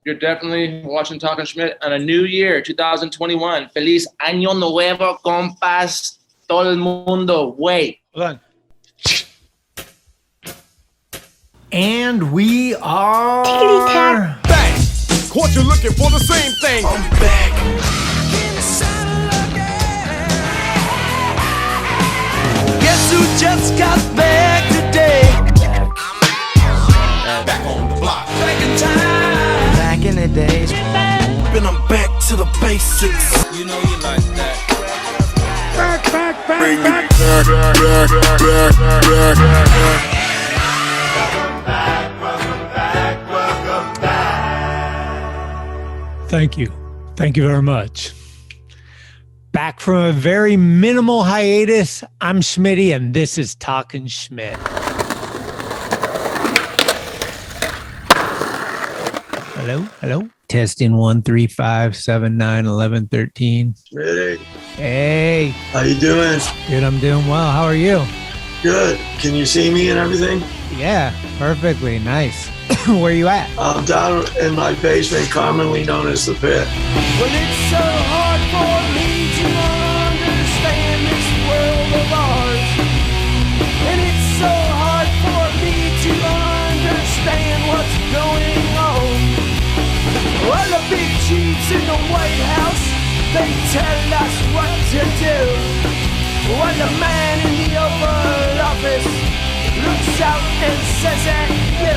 You're definitely watching Talkin Schmit on a new year, 2021. Feliz Año Nuevo, compas. Todo el mundo. Wait. Hold on. And we are back. Caught you looking for the same thing. I'm back. Guess who just got back today? Back on the block. Back in time. back in the days. And I'm back to the basics. You know you like that. Thank you. Thank you very much. Back from a very minimal hiatus, I'm Schmitty, and this is Talkin Schmit. Hello, hello. Testing 1, 3, 5, 7, 9, 11, 13. Schmitty, Hey, how you doing? dude, I'm doing well. How are you? Good. Can you see me and everything? Yeah, perfectly. Nice. Where you at? I'm down in my basement, commonly known as the pit. Well, it's so hard for me to understand this world of ours. And it's so hard for me to understand what's going on. Well, the big chiefs in the White House, they tell us what to do. While the man in the Oval Office looks out and says at you,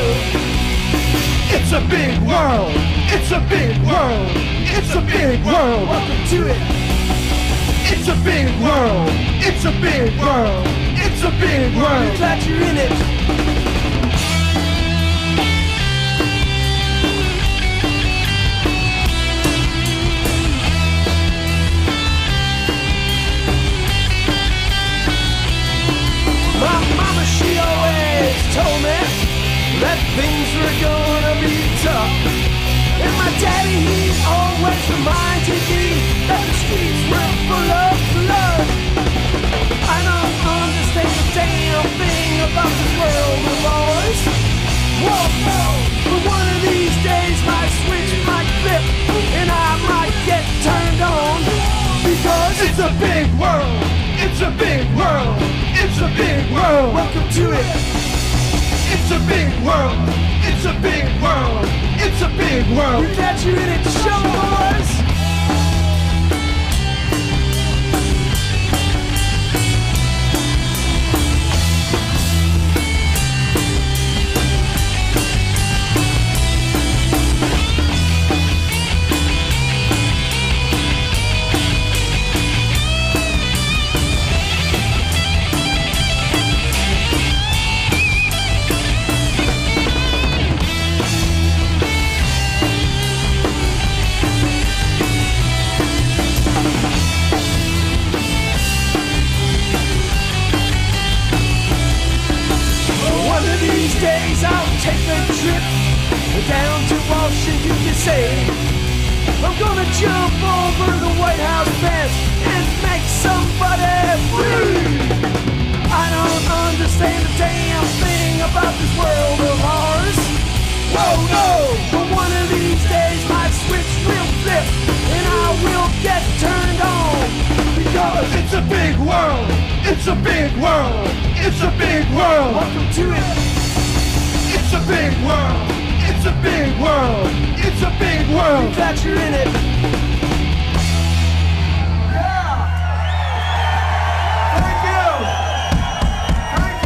it's a big world, it's a big world, it's a big world, welcome to it. It's a big world, it's a big world, it's a big world, we're glad you're in it. My mama, she always told me that things were gonna be tough. And my daddy, he always reminded me that the streets were full of blood. I don't understand a damn thing about this world of ours. Whoa, no, but one of these days my switch might flip and I might get turned on. Because it's a big world, it's a big world, it's a big world, welcome to it. It's a big world, it's a big world, it's a big world. We're glad you're in it, show boys. Days I'll take a trip down to Washington, D.C. I'm gonna jump over the White House fence and make somebody free. I don't understand a damn thing about this world of ours. Whoa, no, but one of these days my switch will flip and I will get turned on. Because it's a big world, it's a big world, it's a big world. Welcome to it. It's a big world, it's a big world, it's a big world. We're glad you're in it. Yeah! Thank you! Thank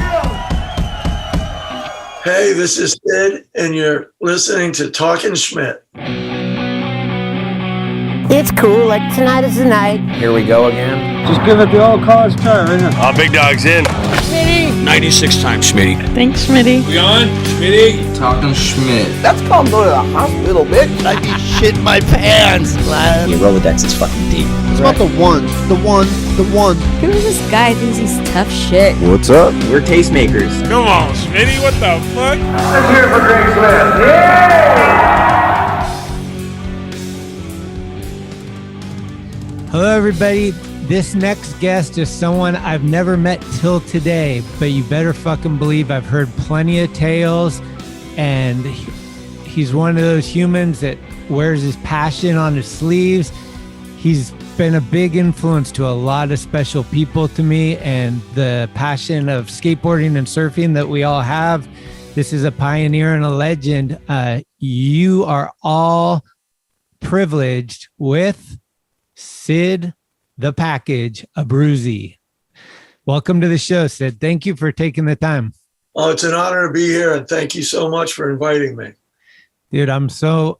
you! Hey, this is Sid, and you're listening to Talkin Schmit. It's cool, like tonight is the night. Here we go again. Just give it the old college turn. Big dog's in. Schmitty. 96 times, Schmitty. Thanks, Schmitty. We on? Schmitty? Talkin Schmit. That's called go to the hospital, bitch. I'd be shit my pants. Your Rolodex is fucking deep. It's about the one. Who's this guy thinks he's tough shit? What's up? We're tastemakers. Come on, Schmitty, what the fuck? Let's hear it for Greg Smith. Yeah! Hello, everybody. This next guest is someone I've never met till today, but you better fucking believe I've heard plenty of tales, and He's one of those humans that wears his passion on his sleeves. He's been a big influence to a lot of special people to me, and the passion of skateboarding and surfing that we all have. This is a pioneer and a legend. You are all privileged with Sid the Package Abruzzi. Welcome to the show, Sid. Thank you for taking the time. Oh, it's an honor to be here, and thank you so much for inviting me. Dude, I'm so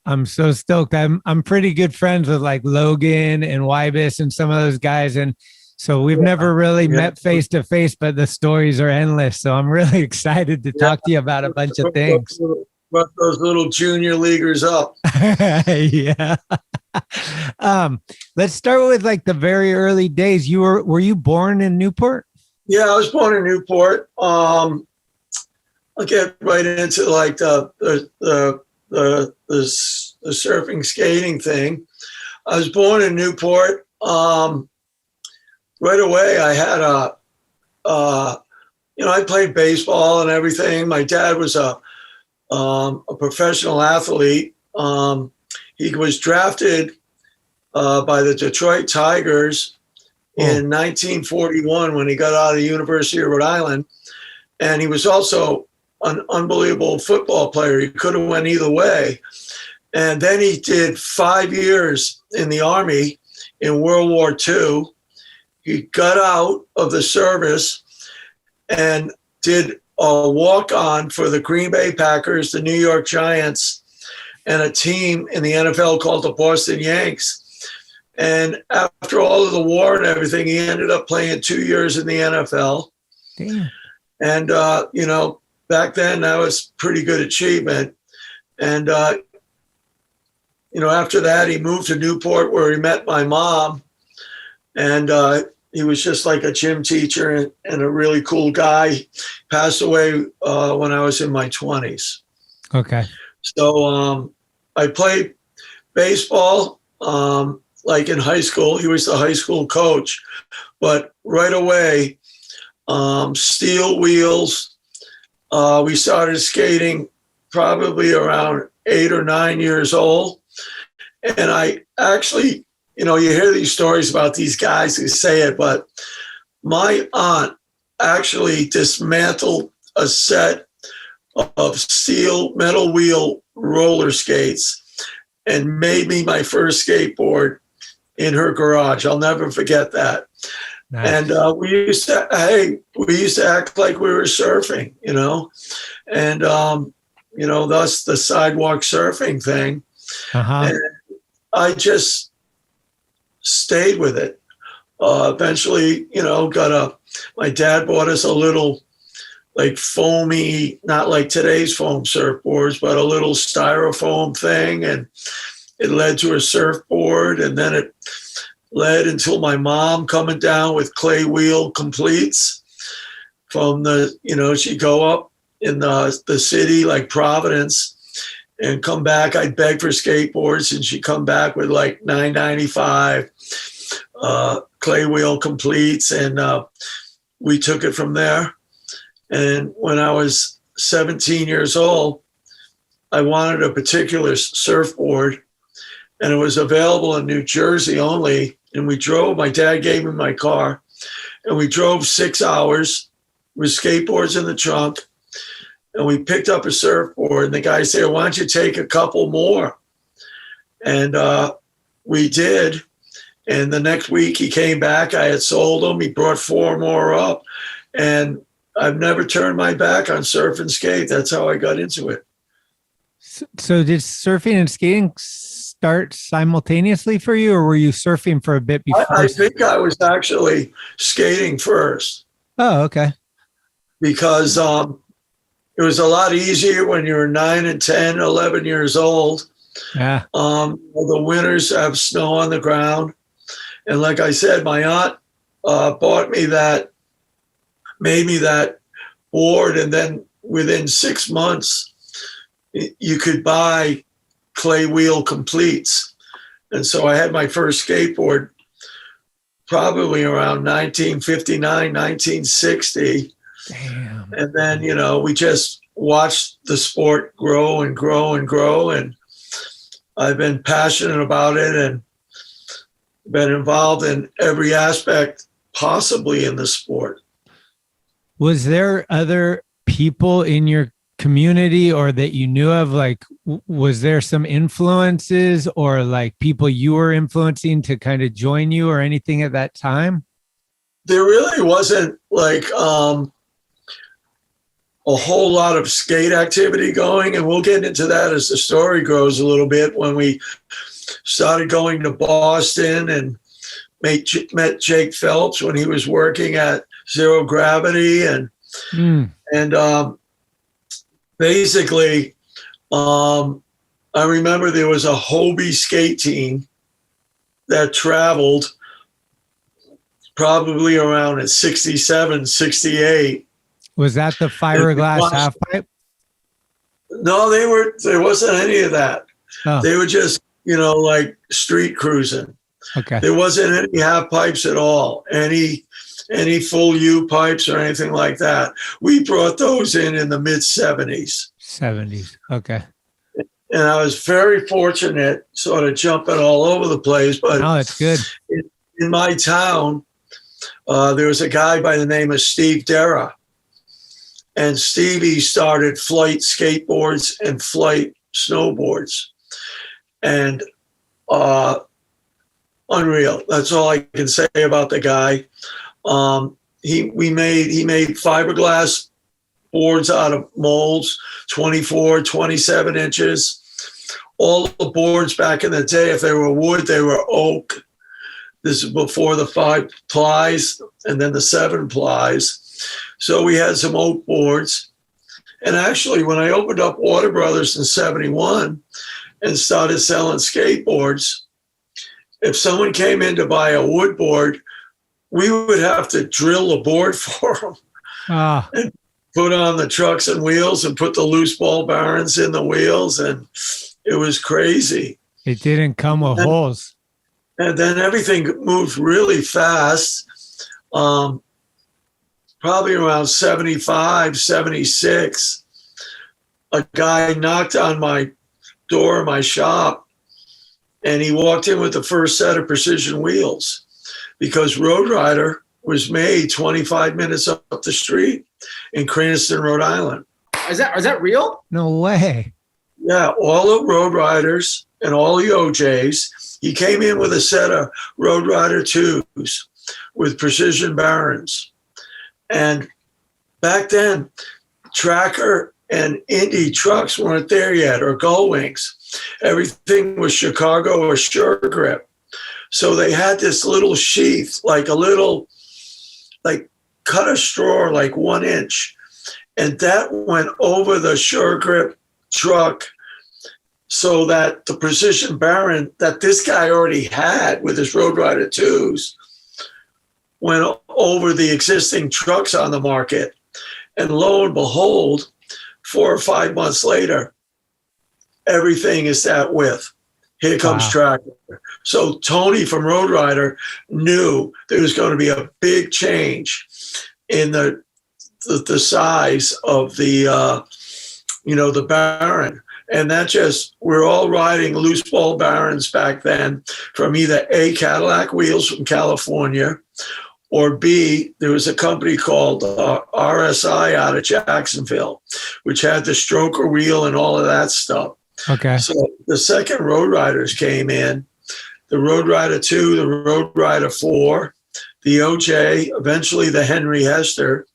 stoked. I'm pretty good friends with like Logan and Wybus and some of those guys, and so we've never really met face to face, but the stories are endless. So I'm really excited to talk to you about a bunch of things. Brought those little junior leaguers up. Yeah. Let's start with like the very early days. Were you born in Newport? Yeah, I was born in Newport. I'll get right into like the surfing skating thing. I was born in Newport. Right away, I had I played baseball and everything. My dad was a professional athlete. He was drafted by the Detroit Tigers in 1941 when he got out of the University of Rhode Island. And he was also an unbelievable football player. He could have went either way. And then he did 5 years in the Army in World War II. He got out of the service and did a walk-on for the Green Bay Packers, the New York Giants, and a team in the NFL called the Boston Yanks. And after all of the war and everything, he ended up playing 2 years in the NFL. Damn. And, back then that was pretty good achievement. And, after that, he moved to Newport where he met my mom. And he was just like a gym teacher and a really cool guy. He passed away when I was in my 20s. Okay. So I played baseball like in high school. He was the high school coach. But right away, steel wheels. We started skating probably around 8 or 9 years old. And I actually, you hear these stories about these guys who say it, but my aunt actually dismantled a set of steel metal wheel roller skates and made me my first skateboard in her garage. I'll never forget that. Nice. And we used to act like we were surfing, and thus the sidewalk surfing thing. Uh-huh. And I just stayed with it. Eventually, my dad bought us a little like foamy, not like today's foam surfboards, but a little styrofoam thing. And it led to a surfboard. And then it led until my mom coming down with clay wheel completes from she'd go up in the city like Providence and come back. I'd beg for skateboards and she'd come back with like $9.95 clay wheel completes. And we took it from there. And when I was 17 years old, I wanted a particular surfboard and it was available in New Jersey only. And we drove, my dad gave me my car and we drove 6 hours with skateboards in the trunk. And we picked up a surfboard and the guy said, why don't you take a couple more? And we did. And the next week he came back, I had sold them. He brought 4 more up and I've never turned my back on surf and skate. That's how I got into it. So did surfing and skating start simultaneously for you, or were you surfing for a bit before? I think I was actually skating first. Oh, okay. Because it was a lot easier when you were 9 and 10, 11 years old. Yeah. The winters have snow on the ground. And like I said, my aunt made me that board. And then within 6 months, you could buy clay wheel completes. And so I had my first skateboard probably around 1959, 1960. Damn. And then, we just watched the sport grow and grow and grow. And I've been passionate about it and been involved in every aspect possibly in the sport. Was there other people in your community or that you knew of? Like, was there some influences or like people you were influencing to kind of join you or anything at that time? There really wasn't like a whole lot of skate activity going, and we'll get into that as the story grows a little bit. When we started going to Boston and met Jake Phelps when he was working at Zero Gravity, and basically, I remember there was a Hobie skate team that traveled probably around at 67, 68. Was that the fiberglass half pipe? No, there wasn't any of that. Oh. They were just, like street cruising. Okay. There wasn't any half pipes at all, any full U pipes or anything like that. We brought those in the mid 70s. 70s. Okay. And I was very fortunate, sort of jumping all over the place. But oh, it's good. In my town, there was a guy by the name of Steve Dera. And Stevie started Flight skateboards and Flight snowboards. And unreal. That's all I can say about the guy. He made fiberglass boards out of molds, 24, 27 inches. All the boards back in the day, if they were wood, they were oak. This is before the 5 plies and then the 7 plies. So we had some oak boards. And actually, when I opened up Water Brothers in 71 and started selling skateboards, if someone came in to buy a wood board, we would have to drill a board for them and put on the trucks and wheels and put the loose ball bearings in the wheels. And it was crazy. It didn't come with holes. And then everything moved really fast. Probably around 75, 76, a guy knocked on my door, my shop, and he walked in with the first set of precision wheels because Road Rider was made 25 minutes up the street in Cranston, Rhode Island. Is that real? No way. Yeah, all the Road Riders and all the OJs. He came in with a set of Road Rider 2s with precision bearings. And back then, Tracker and Indy trucks weren't there yet, or Gull Wings. Everything was Chicago or Sure Grip. So they had this little sheath, like cut a straw, like 1 inch. And that went over the Sure Grip truck so that the precision bearing that this guy already had with his Road Rider 2s went over the existing trucks on the market. And lo and behold, 4 or 5 months later, everything is that width. Here comes Tracker. So Tony from Road Rider knew there was going to be a big change in the size of the Baron. And that we're all riding loose ball Barons back then from either A, Cadillac wheels from California, or B, there was a company called RSI out of Jacksonville, which had the stroker wheel and all of that stuff. Okay. So the second Road Riders came in, the Road Rider 2, the Road Rider 4, the OJ, eventually the Henry Hester,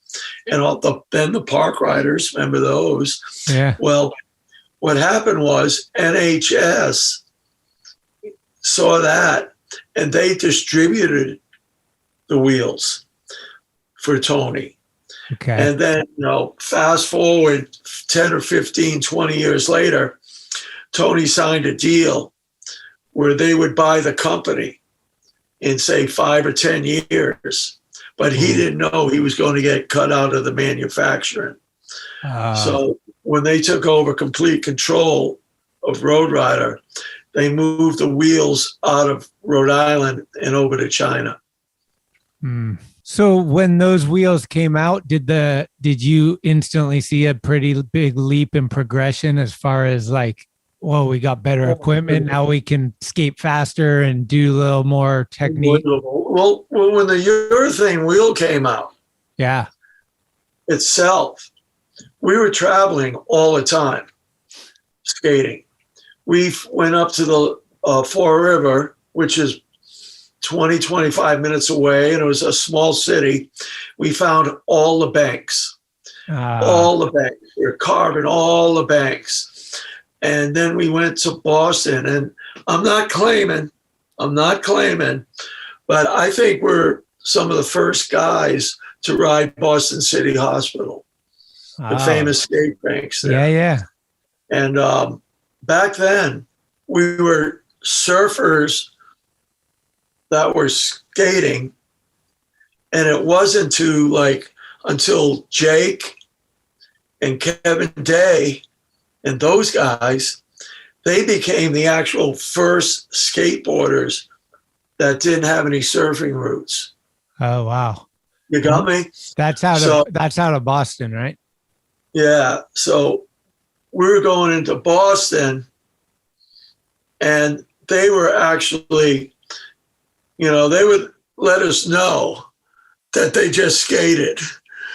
and then the Park Riders. Remember those? Yeah. Well, what happened was NHS saw that, and they distributed the wheels for Tony. Okay. And then, fast forward 10 or 15, 20 years later, Tony signed a deal where they would buy the company in, say, 5 or 10 years. But he didn't know he was going to get cut out of the manufacturing. So when they took over complete control of Road Rider, they moved the wheels out of Rhode Island and over to China. So when those wheels came out, did you instantly see a pretty big leap in progression as far as like, well, we got better equipment. Now we can skate faster and do a little more technique. Well, when the urethane wheel came out, Yeah. itself, we were traveling all the time, skating. We went up to the Fall River, which is 20, 25 minutes away, and it was a small city. We found all the banks. All the banks. We were carving all the banks. And then we went to Boston, and I'm not claiming, but I think we're some of the first guys to ride Boston City Hospital, the famous skate banks there. Yeah. And back then, we were surfers that were skating, and it wasn't until Jake and Kevin Day and those guys, they became the actual first skateboarders that didn't have any surfing roots. Oh, wow. You got me? That's out of Boston, right? Yeah. So we were going into Boston, and they were actually, they would let us know that they just skated.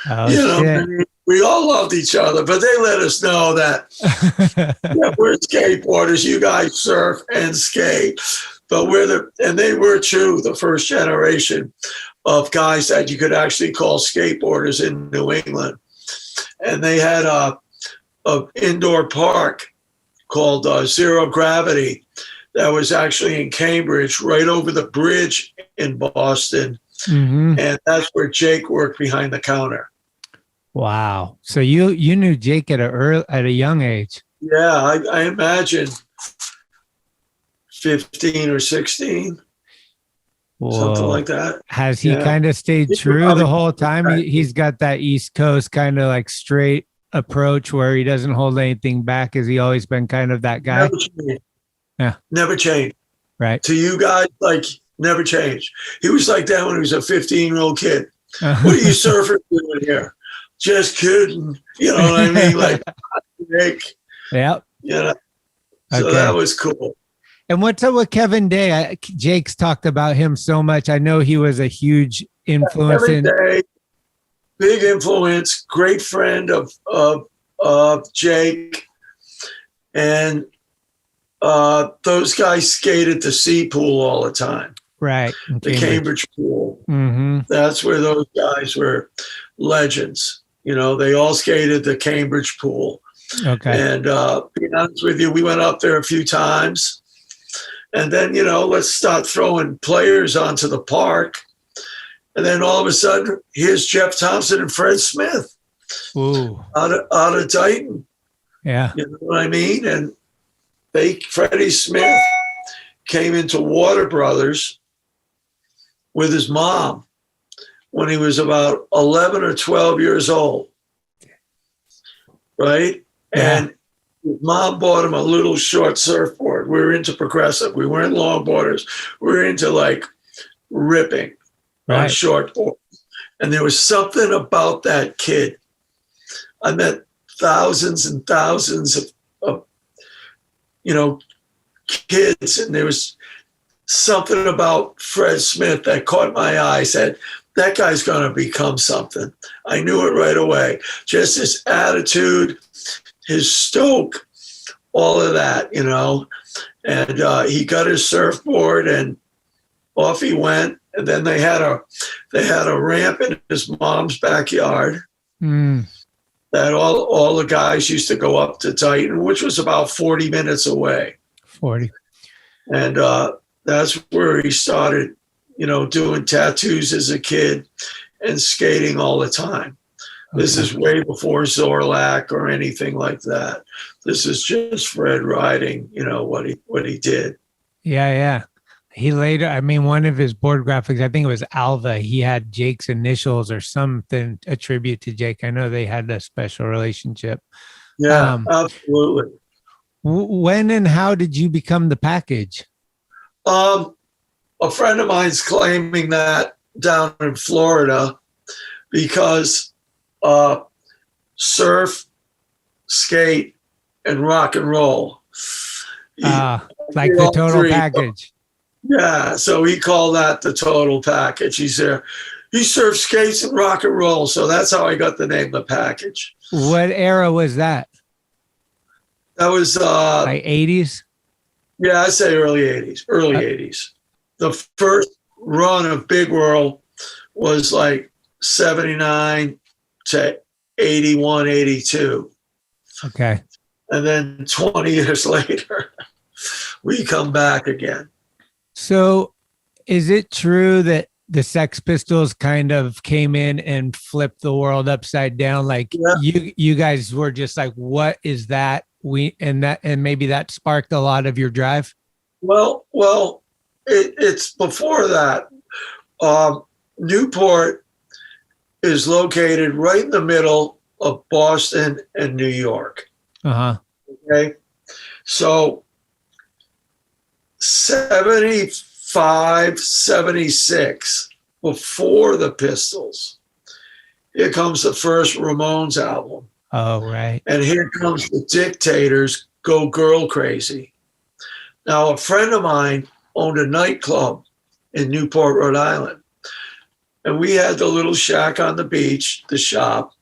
Oh, shit. We all loved each other, but they let us know that we're skateboarders. You guys surf and skate, but they were true, the first generation of guys that you could actually call skateboarders in New England. And they had a indoor park called Zero Gravity that was actually in Cambridge, right over the bridge in Boston. Mm-hmm. And that's where Jake worked behind the counter. Wow. So you knew Jake at a young age. Yeah, I imagine 15 or 16. Whoa. Something like that. Has he kind of stayed true the whole time? He's got that East Coast kind of like straight approach where he doesn't hold anything back. Has he always been kind of that guy? Never changed. Yeah. Never changed. Right. To you guys, never changed. He was like that when he was a 15-year-old kid. What are you surfers doing here? Just kidding. You know what I mean? Nick. Yep. So that was cool. And what's up with Kevin Day? Jake's talked about him so much. I know he was a huge influence. Kevin Day, big influence, great friend of Jake. And those guys skated the sea pool all the time. Right. The Cambridge pool. Mm-hmm. That's where those guys were legends. They all skated the Cambridge pool. Okay. And to be honest with you, we went up there a few times. And then, let's start throwing players onto the park. And then all of a sudden, here's Jeff Thompson and Fred Smith. Ooh. Out of Dighton. Yeah. You know what I mean? And Freddie Smith came into Warner Brothers with his mom when he was about 11 or 12 years old, right? Yeah. And his mom bought him a little short surfboard. We were into progressive. We weren't longboarders. We were into ripping on shortboard. And there was something about that kid. I met thousands and thousands of kids, and there was something about Fred Smith that caught my eye. Said, that guy's going to become something. I knew it right away. Just his attitude, his stoke, all of that, And he got his surfboard and off he went. And then they had a ramp in his mom's backyard that all the guys used to go up to Dighton, which was about 40 minutes away. 40. And that's where he started, doing tattoos as a kid and skating all the time. Okay. This is way before Zorlak or anything like that. This is just Fred riding, what he did. Yeah. He later, one of his board graphics, I think it was Alva. He had Jake's initials or something, a tribute to Jake. I know they had a special relationship. Yeah, absolutely. When and how did you become the package? A friend of mine's claiming that down in Florida because surf, skate, and rock and roll. Like the total package. Yeah, so he called that the total package. He said he surfs, skates, and rock and roll. So that's how I got the name The Package. What era was that? That was like 80s? Yeah, I'd say early 80s. Early 80s. The first run of Big Whirl was like 79 to 81, 82. Okay. And then 20 years later, we come back again. So is it true that the Sex Pistols kind of came in and flipped the world upside down? Like you guys were just like, what is that? And maybe that sparked a lot of your drive? Well, it's before that. Newport is located right in the middle of Boston and New York. Okay. So 75, 76, before the Pistols, here comes the first Ramones album. Oh, right. And here comes the Dictators, Go Girl Crazy. Now, a friend of mine owned a nightclub in Newport, Rhode Island. And we had the little shack on the beach, the shop.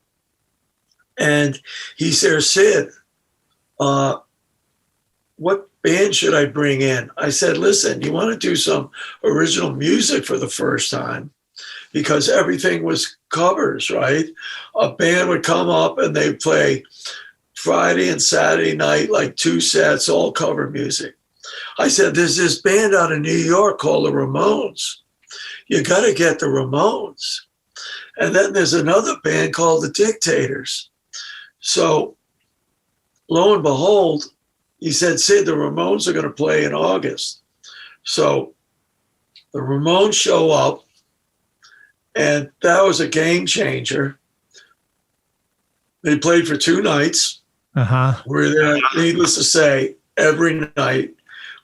And he said, Sid, what band should I bring in? I said, listen, you want to do some original music for the first time? Because everything was covers, right? A band would come up and they'd play Friday and Saturday night, like 2 sets, all cover music. I said, there's this band out of New York called the Ramones. You got to get the Ramones. And then there's another band called the Dictators. So lo and behold, he said, Sid, the Ramones are going to play in August. So the Ramones show up, and that was a game changer. They played for 2 nights. We're there, needless to say, every night.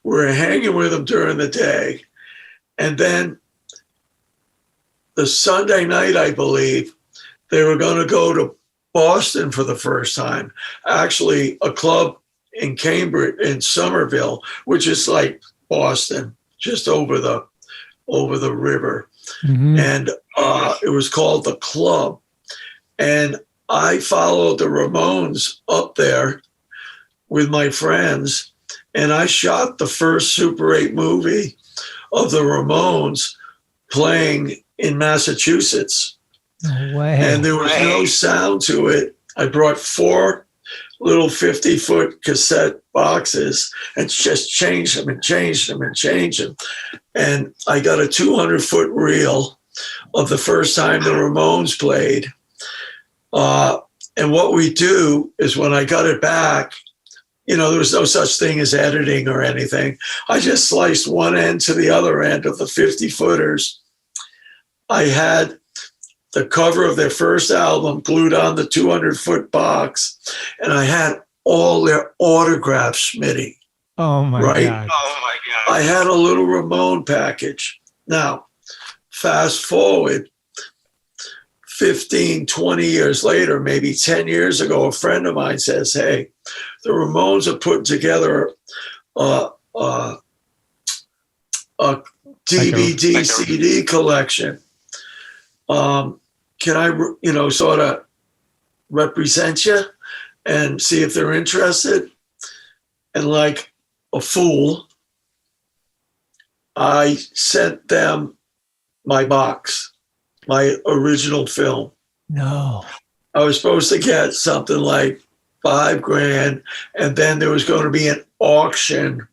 We're hanging with them during the day. And then the Sunday night, I believe, they were going to go to Boston for the first time. Actually, a club in Cambridge, in Somerville, which is like Boston, just over the river. And it was called The Club. And I followed the Ramones up there with my friends, and I shot the first Super 8 movie of the Ramones playing in Massachusetts. No way. And there was no sound to it. I brought 4 little 50-foot cassette boxes and just changed them and changed them and changed them. And I got a 200-foot reel of the first time the Ramones played. And what we do is when I got it back, you know, there was no such thing as editing or anything. I just sliced one end to the other end of the 50-footers. I had the cover of their first album glued on the 200-foot box, and I had all their autographs, Schmitty. Oh, my God. Oh, my God. I had a little Ramone package. Now, fast forward 15, 20 years later, maybe 10 years ago, a friend of mine says, hey, the Ramones are putting together a DVD, CD collection. Can I, sort of represent you and see if they're interested? And like a fool, I sent them my box, my original film. No. I was supposed to get something like $5,000, and then there was going to be an auction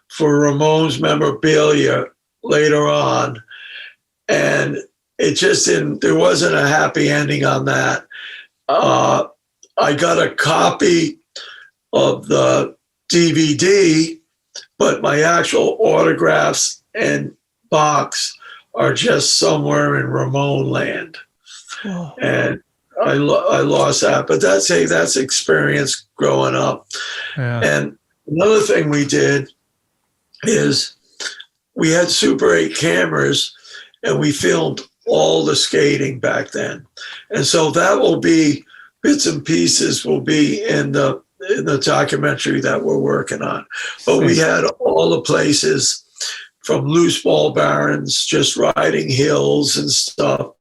for Ramones memorabilia later on. And it just didn't, there wasn't a happy ending on that. I got a copy of the DVD, but my actual autographs and box are just somewhere in Ramone land. Oh. And I lost that, but that's experience growing up. Yeah. And another thing we did is we had Super 8 cameras, and we filmed all the skating back then. And so that will be, bits and pieces will be in the documentary that we're working on. But we had all the places from loose ball barons, just riding hills and stuff.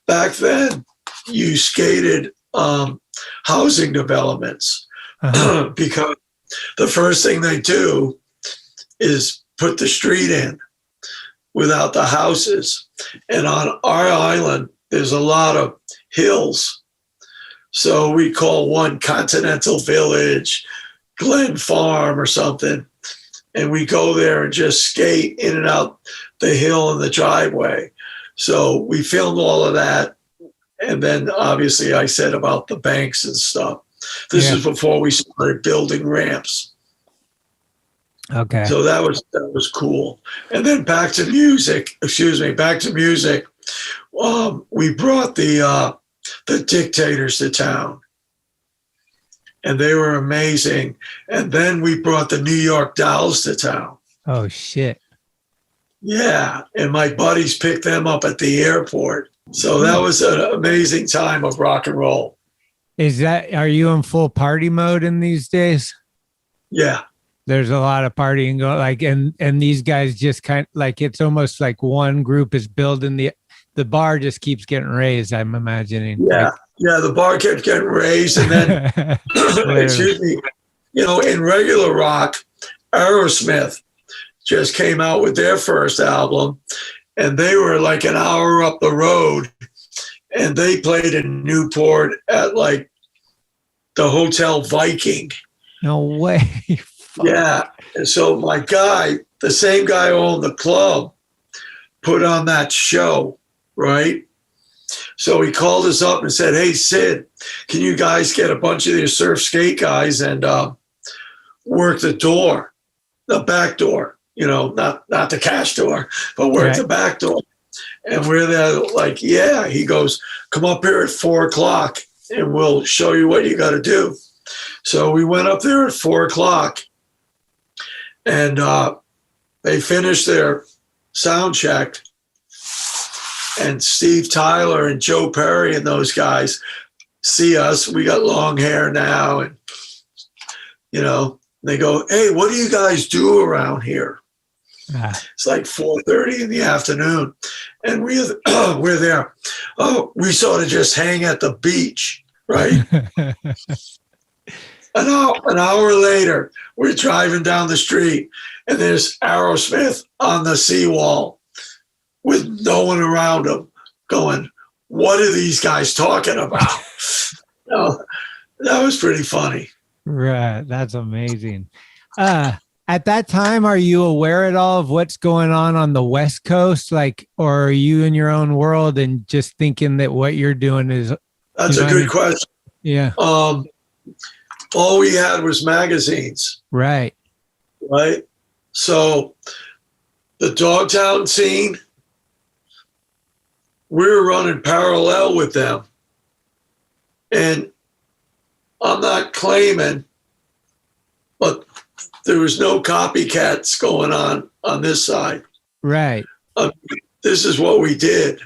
Back then, you skated housing developments because the first thing they do is put the street in without the houses. And on our island, there's a lot of hills. So we call one Continental Village, Glen Farm or something. And we go there and just skate in and out the hill and the driveway. So we filmed all of that. And then obviously I said about the banks and stuff. This is before we started building ramps. Okay. So that was cool. And then back to music. We brought the Dictators to town. And they were amazing. And then we brought the New York Dolls to town. Oh, shit. Yeah. And my buddies picked them up at the airport. So that was an amazing time of rock and roll. Are you in full party mode in these days? Yeah. There's a lot of partying going, like, and these guys just kind of like, it's almost like one group is building the bar just keeps getting raised, I'm imagining. Yeah. Yeah, the bar kept getting raised, and then, excuse me, in regular rock, Aerosmith just came out with their first album, and they were like an hour up the road, and they played in Newport at like the Hotel Viking. No way. Yeah, and so my guy, the same guy who owned the club, put on that show, right? So he called us up and said, "Hey, Sid, can you guys get a bunch of your surf skate guys and work the door, the back door, not the cash door, but work the back door?" And we're there like, yeah. He goes, "Come up here at 4:00 and we'll show you what you got to do." So we went up there at 4:00 and they finished their sound check. And Steve Tyler and Joe Perry and those guys see us. We got long hair now. And, they go, "Hey, what do you guys do around here?" It's like 4:30 in the afternoon. And we're there. Oh, we sort of just hang at the beach, right? An hour later, we're driving down the street and there's Aerosmith on the seawall with no one around them, going, "What are these guys talking about?" That was pretty funny. Right. That's amazing. At that time, are you aware at all of what's going on the West Coast? Like, or are you in your own world and just thinking that what you're doing is... That's a good question. Yeah. All we had was magazines. Right. Right. So the Dogtown scene, we were running parallel with them. And I'm not claiming, but there was no copycats going on this side. Right. This is what we did.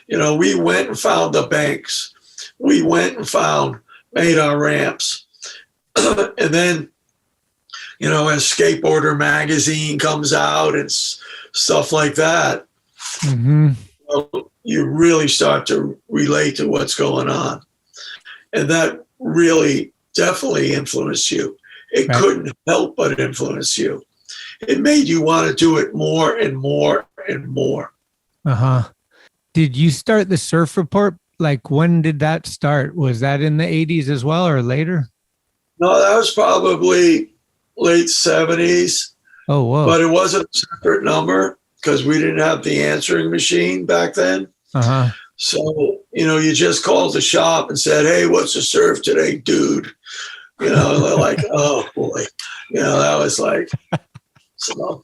We went and found the banks. We went and made our ramps. And then, as Skateboarder magazine comes out and stuff like that, you really start to relate to what's going on. And that really definitely influenced you. It couldn't help but influence you. It made you want to do it more and more and more. Did you start the Surf Report? Like, when did that start? Was that in the 80s as well or later? No, that was probably late 70s. Oh, whoa. But it wasn't a separate number because we didn't have the answering machine back then. So, you just called the shop and said, "Hey, what's the surf today, dude?" They're like, "Oh boy." That was like, so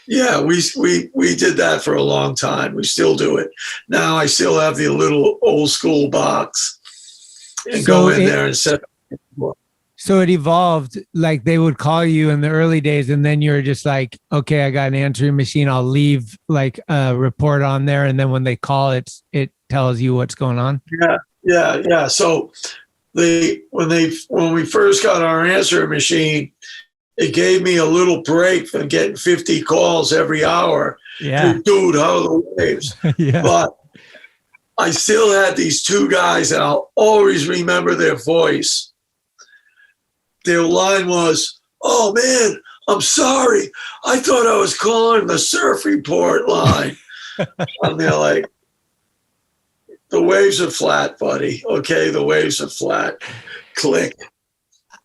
yeah, we did that for a long time. We still do it. Now I still have the little old school box and go in there and set up. So it evolved, like they would call you in the early days and then you're just like, okay, I got an answering machine. I'll leave like a report on there. And then when they call, it tells you what's going on. Yeah. So when we first got our answering machine, it gave me a little break from getting 50 calls every hour. Yeah. Dude, how are the waves? Yeah. But I still had these two guys, and I'll always remember their voice. Their line was, "Oh man, I'm sorry. I thought I was calling the surf report line." And they're like, "The waves are flat, buddy. Okay, the waves are flat." Click.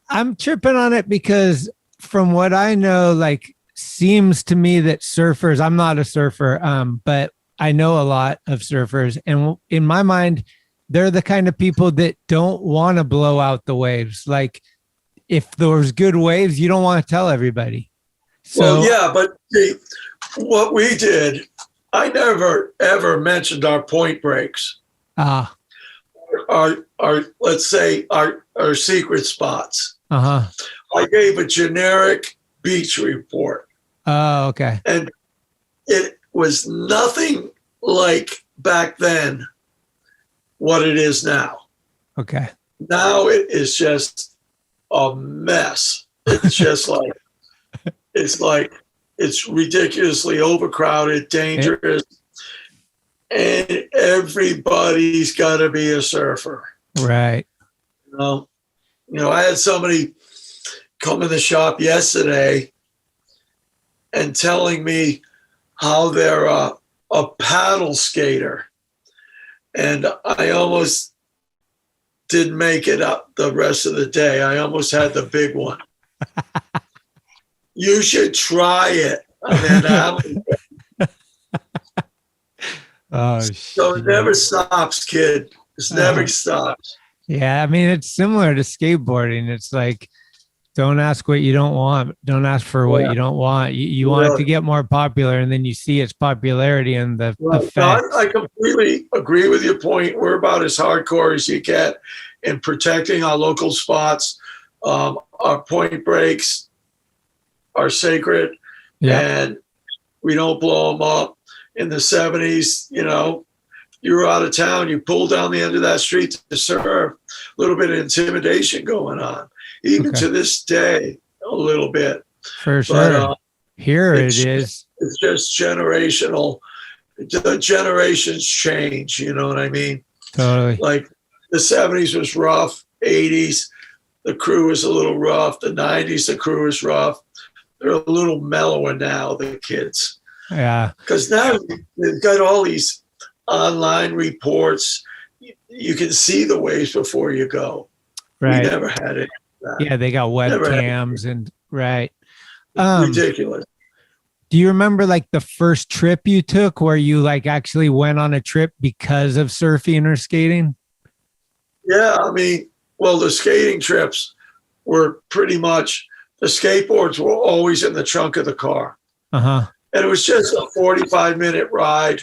I'm tripping on it because from what I know, like seems to me that surfers, I'm not a surfer, but I know a lot of surfers. And in my mind, they're the kind of people that don't want to blow out the waves. Like if there's good waves, you don't want to tell everybody. So Well, yeah, but see, what we did, I never ever mentioned our point breaks. Our let's say our secret spots. I gave a generic beach report. Oh, okay. And it was nothing like back then what it is now. Okay. Now it is just a mess. It's just it's ridiculously overcrowded, dangerous, and everybody's got to be a surfer. Right. You know, I had somebody come in the shop yesterday and telling me how they're a paddle skater. And I almost didn't make it up the rest of the day. I almost had the big one. You should try it. So it never stops, kid. It never stops. Yeah, I mean, it's similar to skateboarding. It's like, don't ask what you don't want. Don't ask for what you don't want. You want it to get more popular, and then you see its popularity and the effects. I completely agree with your point. We're about as hardcore as you get in protecting our local spots. Our point breaks are sacred, and we don't blow them up. In the 70s, you know, you were out of town, you pulled down the end of that street to surf, a little bit of intimidation going on. Even to this day, a little bit. For sure. But, here it is. It's just generational. The generations change, you know what I mean? Totally. Like the 70s was rough, 80s, the crew was a little rough, the 90s, the crew was rough. They're a little mellower now, the kids. Yeah. Because now they've got all these online reports. You can see the waves before you go. Right. We never had it. Yeah, they got webcams and right. Ridiculous. Do you remember like the first trip you took where you like actually went on a trip because of surfing or skating? Yeah, I mean, well, the skating trips were pretty much, the skateboards were always in the trunk of the car. And it was just a 45-minute ride.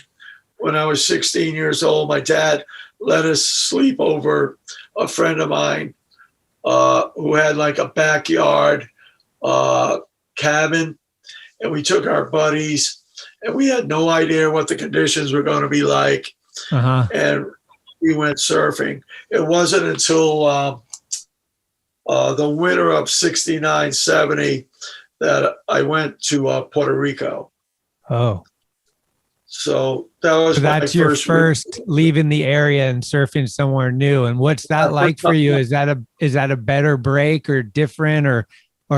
When I was 16 years old, my dad let us sleep over a friend of mine who had like a backyard cabin, and we took our buddies, and we had no idea what the conditions were going to be like, and we went surfing. It wasn't until the winter of 69, 70 that I went to Puerto Rico. Oh. So that was that's your first leaving the area and surfing somewhere new. And what's that like for you? Is that a better break or different, or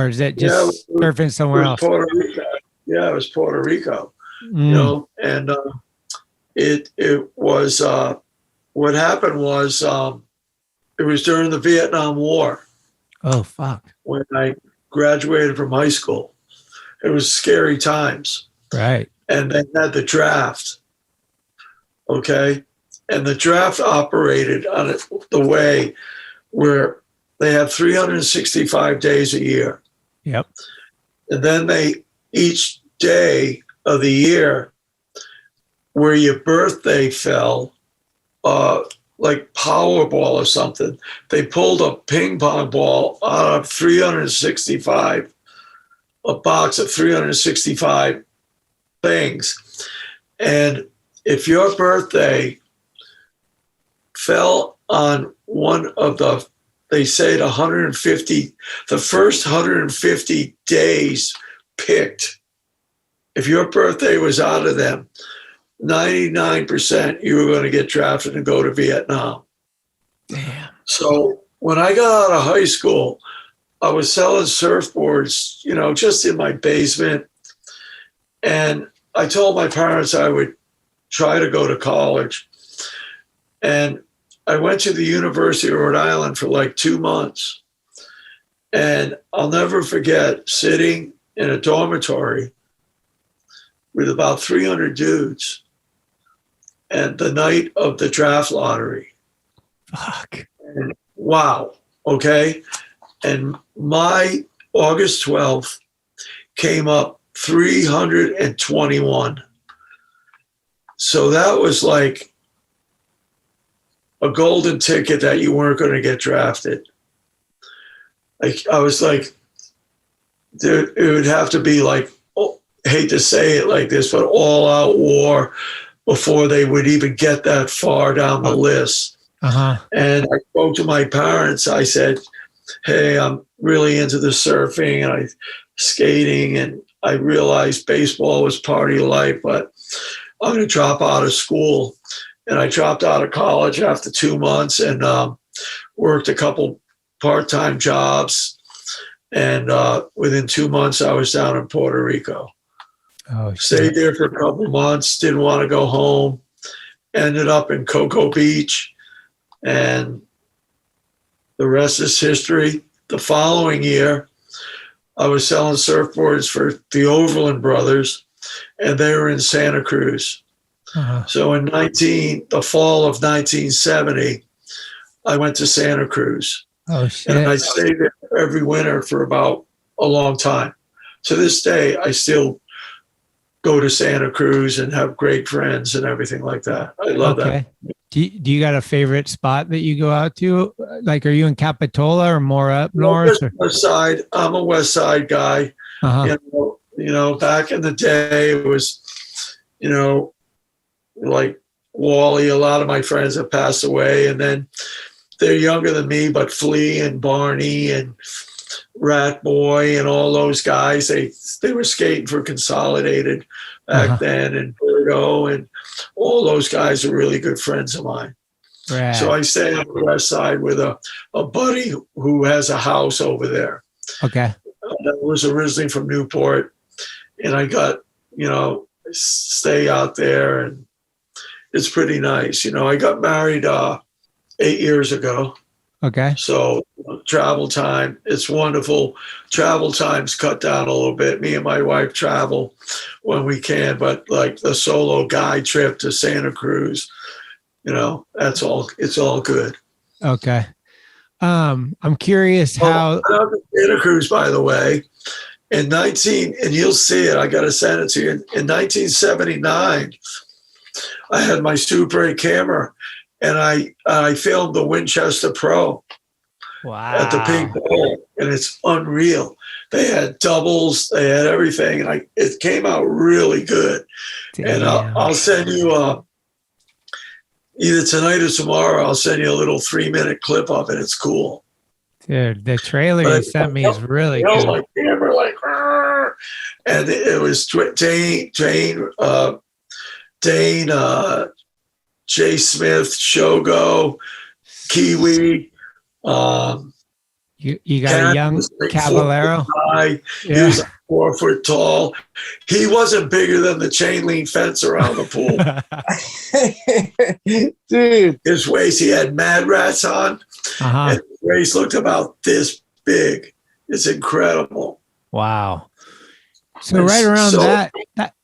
is it just surfing somewhere else? Puerto Rico. Yeah, it was Puerto Rico. You know, and it was what happened was it was during the Vietnam War. Oh fuck! When I graduated from high school, it was scary times. Right. And they had the draft, okay? And the draft operated on it the way where they have 365 days a year. Yep. And then each day of the year where your birthday fell like Powerball or something. They pulled a ping pong ball out of 365, a box of 365 things. And if your birthday fell on one of the, they say the 150, the first 150 days picked, if your birthday was out of them, 99% you were going to get drafted and go to Vietnam. Damn. So when I got out of high school, I was selling surfboards, you know, just in my basement. And I told my parents I would try to go to college. And I went to the University of Rhode Island for like 2 months. And I'll never forget sitting in a dormitory with about 300 dudes. And the night of the draft lottery. Fuck. And wow. Okay. And my August 12th came up 321. So that was like a golden ticket that you weren't going to get drafted. Like, I was like, dude, it would have to be like, oh, hate to say it like this, but all out war before they would even get that far down the list. Uh-huh. And I spoke to my parents. I said, hey, I'm really into the surfing and skating, and I realized baseball was part of life, but I'm going to drop out of school. And I dropped out of college after 2 months and worked a couple part-time jobs. And within 2 months, I was down in Puerto Rico. Oh, stayed there for a couple months, didn't want to go home, ended up in Cocoa Beach, and the rest is history. The following year, I was selling surfboards for the Overland brothers, and they were in Santa Cruz. Uh-huh. So in the fall of 1970, I went to Santa Cruz. Oh, shit. And I stayed there every winter for about a long time. To this day, I still go to Santa Cruz and have great friends and everything like that. I love that. Do you got a favorite spot that you go out to? Like, are you in Capitola or more up north? West Side. I'm a West Side guy. Uh-huh. You know, back in the day, it was, you know, like Wally. A lot of my friends have passed away, and then they're younger than me, but Flea and Barney and Rat Boy and all those guys, they were skating for Consolidated back then, and Birdo, and all those guys are really good friends of mine. Right. So I stay on the West Side with a buddy who has a house over there. Okay. That was originally from Newport, and I got, you know, stay out there, and it's pretty nice. You know, I got married 8 years ago. Okay. So travel time, it's wonderful. Travel time's cut down a little bit. Me and my wife travel when we can, but like the solo guy trip to Santa Cruz, you know, that's all. It's all good. Okay. I'm curious how Santa Cruz, by the way, and you'll see it. I got to send it to you. In 1979, I had my Super 8 camera, and I filmed the Winchester Pro. Wow. At the Pink Ball, and it's unreal. They had doubles, they had everything, and it came out really good. Damn. And I'll send you either tonight or tomorrow. I'll send you a little 3-minute clip of it. It's cool. Dude, the trailer you sent me is really good. Like camera, like, and it was Dane, Jay Smith, Shogo, Kiwi. You got a young Caballero. He was 4 foot tall. He wasn't bigger than the chain link fence around the pool. Dude, his waist, he had Mad Rats on. And his waist looked about this big. It's incredible. Wow. So right around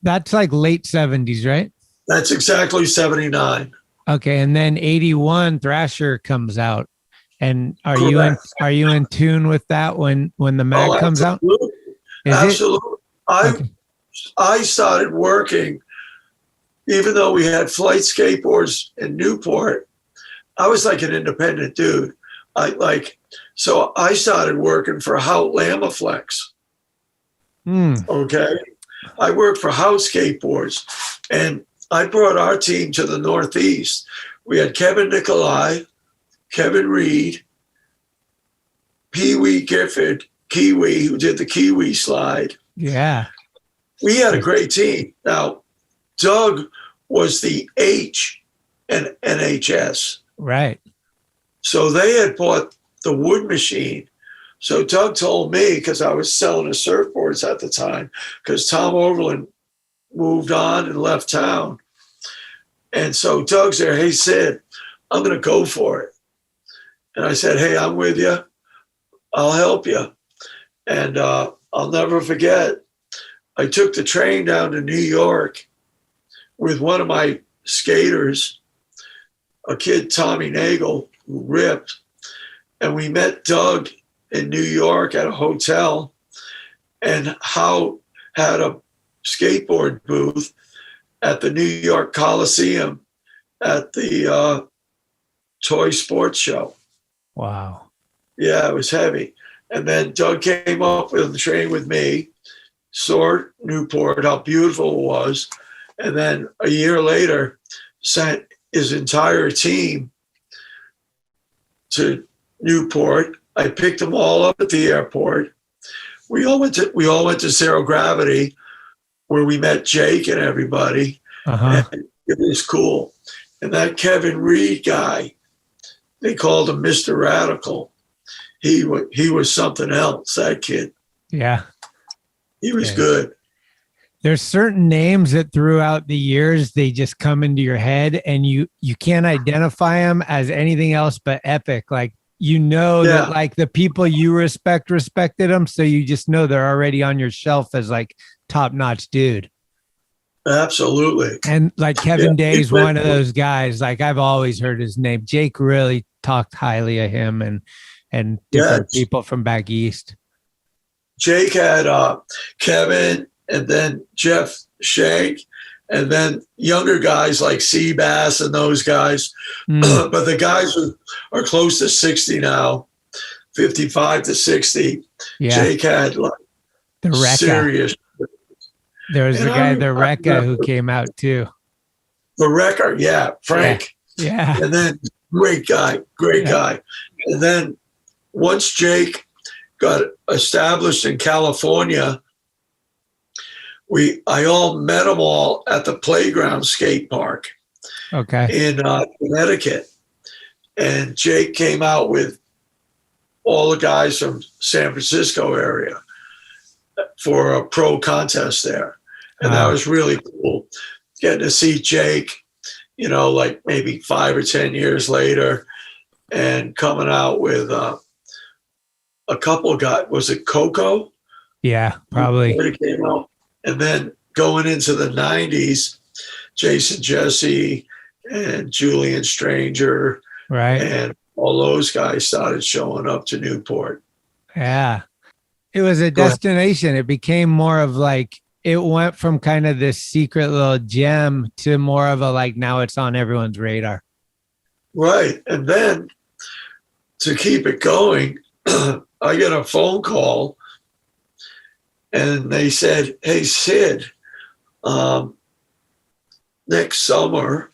that's like late 70s, right? That's exactly 79. Okay, and then 81 Thrasher comes out. And are you in tune with that when the mag comes out? Absolutely. I started working, even though we had flight skateboards in Newport. I was like an independent dude. So I started working for Hout Lamaflex. Okay. I worked for Hout Skateboards, and I brought our team to the Northeast. We had Kevin Nicolai, Kevin Reed, Pee Wee Gifford, Kiwi, who did the Kiwi slide. Yeah. We had a great team. Now, Doug was the H in NHS. Right. So they had bought the wood machine. So Doug told me, because I was selling his surfboards at the time, because Tom Overland moved on and left town. And so Doug's there, hey, Sid, I'm going to go for it. And I said, hey, I'm with you. I'll help you. And I'll never forget, I took the train down to New York with one of my skaters, a kid, Tommy Nagel, who ripped. And we met Doug in New York at a hotel, and Hout had a skateboard booth at the New York Coliseum at the Toy Sports Show. Wow. Yeah, it was heavy. And then Doug came up with the train with me, saw Newport, how beautiful it was. And then a year later, sent his entire team to Newport. I picked them all up at the airport. We all went to Zero Gravity, where we met Jake and everybody. And it was cool. And that Kevin Reed guy, they called him Mr. Radical. He was something else, that kid. Yeah. He was good. There's certain names that throughout the years, they just come into your head and you can't identify them as anything else but epic. Like, that like the people you respected them. So you just know they're already on your shelf as like top-notch dude. Absolutely. And like Kevin Day's one of those guys. Like, I've always heard his name. Jake really talked highly of him and different people from back east. Jake had Kevin, and then Jeff Shank, and then younger guys like Seabass and those guys. But the guys who are close to 60 now, 55 to 60, Jake had like the serious. There was the guy, the Rekka, who came out too. The Wrecker, Frank. Yeah. And then great guy. And then once Jake got established in California, I all met them all at the Playground skate park. In Connecticut. And Jake came out with all the guys from San Francisco area for a pro contest there. And that was really cool. Getting to see Jake, like maybe 5 or 10 years later, and coming out with a couple of guys. Was it Coco? Yeah, probably. When it came out. And then going into the 90s, Jason Jesse and Julian Stranger, and all those guys started showing up to Newport. Yeah. It was a destination. It became more of like, it went from kind of this secret little gem to more of a like, now it's on everyone's radar. Right. And then to keep it going, I get a phone call and they said, hey, Sid, next summer,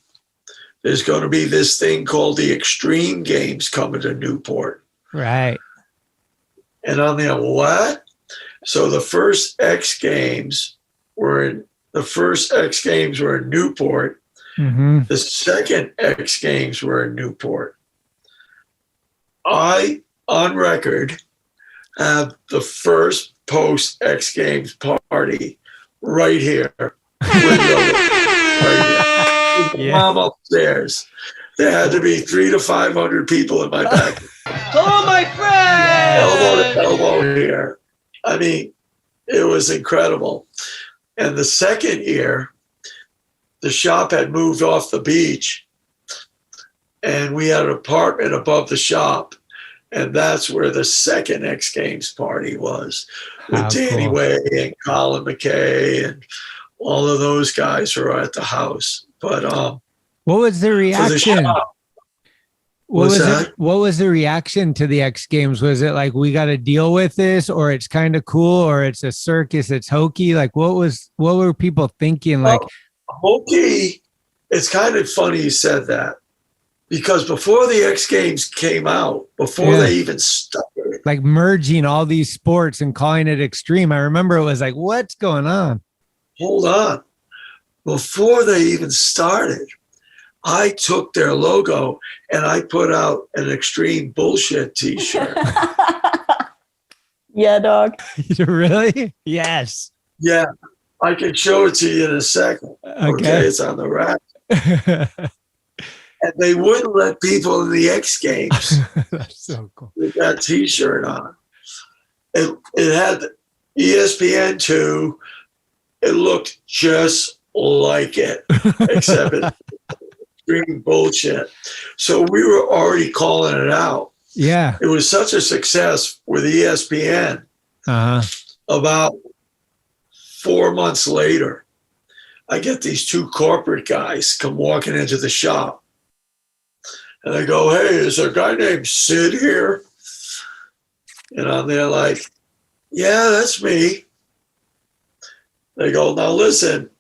there's going to be this thing called the Extreme Games coming to Newport. Right. And I'm there, what? So the first X Games were in Newport. The second X Games were in Newport. I, on record, have the first post X Games party right here. Mom upstairs. There had to be 300 to 500 people in my back. Hello, my friend! Elbow to elbow here. I mean, it was incredible. And the second year, the shop had moved off the beach, and we had an apartment above the shop. And that's where the second X Games party was, with Danny Way and Colin McKay, and all of those guys were at the house. But what was the reaction? What What's was that? it? What was the reaction to the X Games? Was it like, we got to deal with this, or it's kind of cool, or it's a circus, it's hokey? Like, what were people thinking? Like, Hokey, it's kind of funny you said that, because before the X Games came out, before they even started, like merging all these sports and calling it extreme. I remember it was like, what's going on? hold on, before they even started, I took their logo and I put out an extreme bullshit t-shirt. Yeah, dog. Really? Yes. Yeah, I can show it to you in a second. Okay, it's on the rack. And they wouldn't let people in the X Games That's so cool. with that t-shirt on. It had ESPN2. It looked just like it, except it's extreme bullshit. So we were already calling it out. Yeah. It was such a success with ESPN. About 4 months later, I get these two corporate guys come walking into the shop. And I go, hey, is there a guy named Sid here? And I'm there like, yeah, that's me. They go, now listen,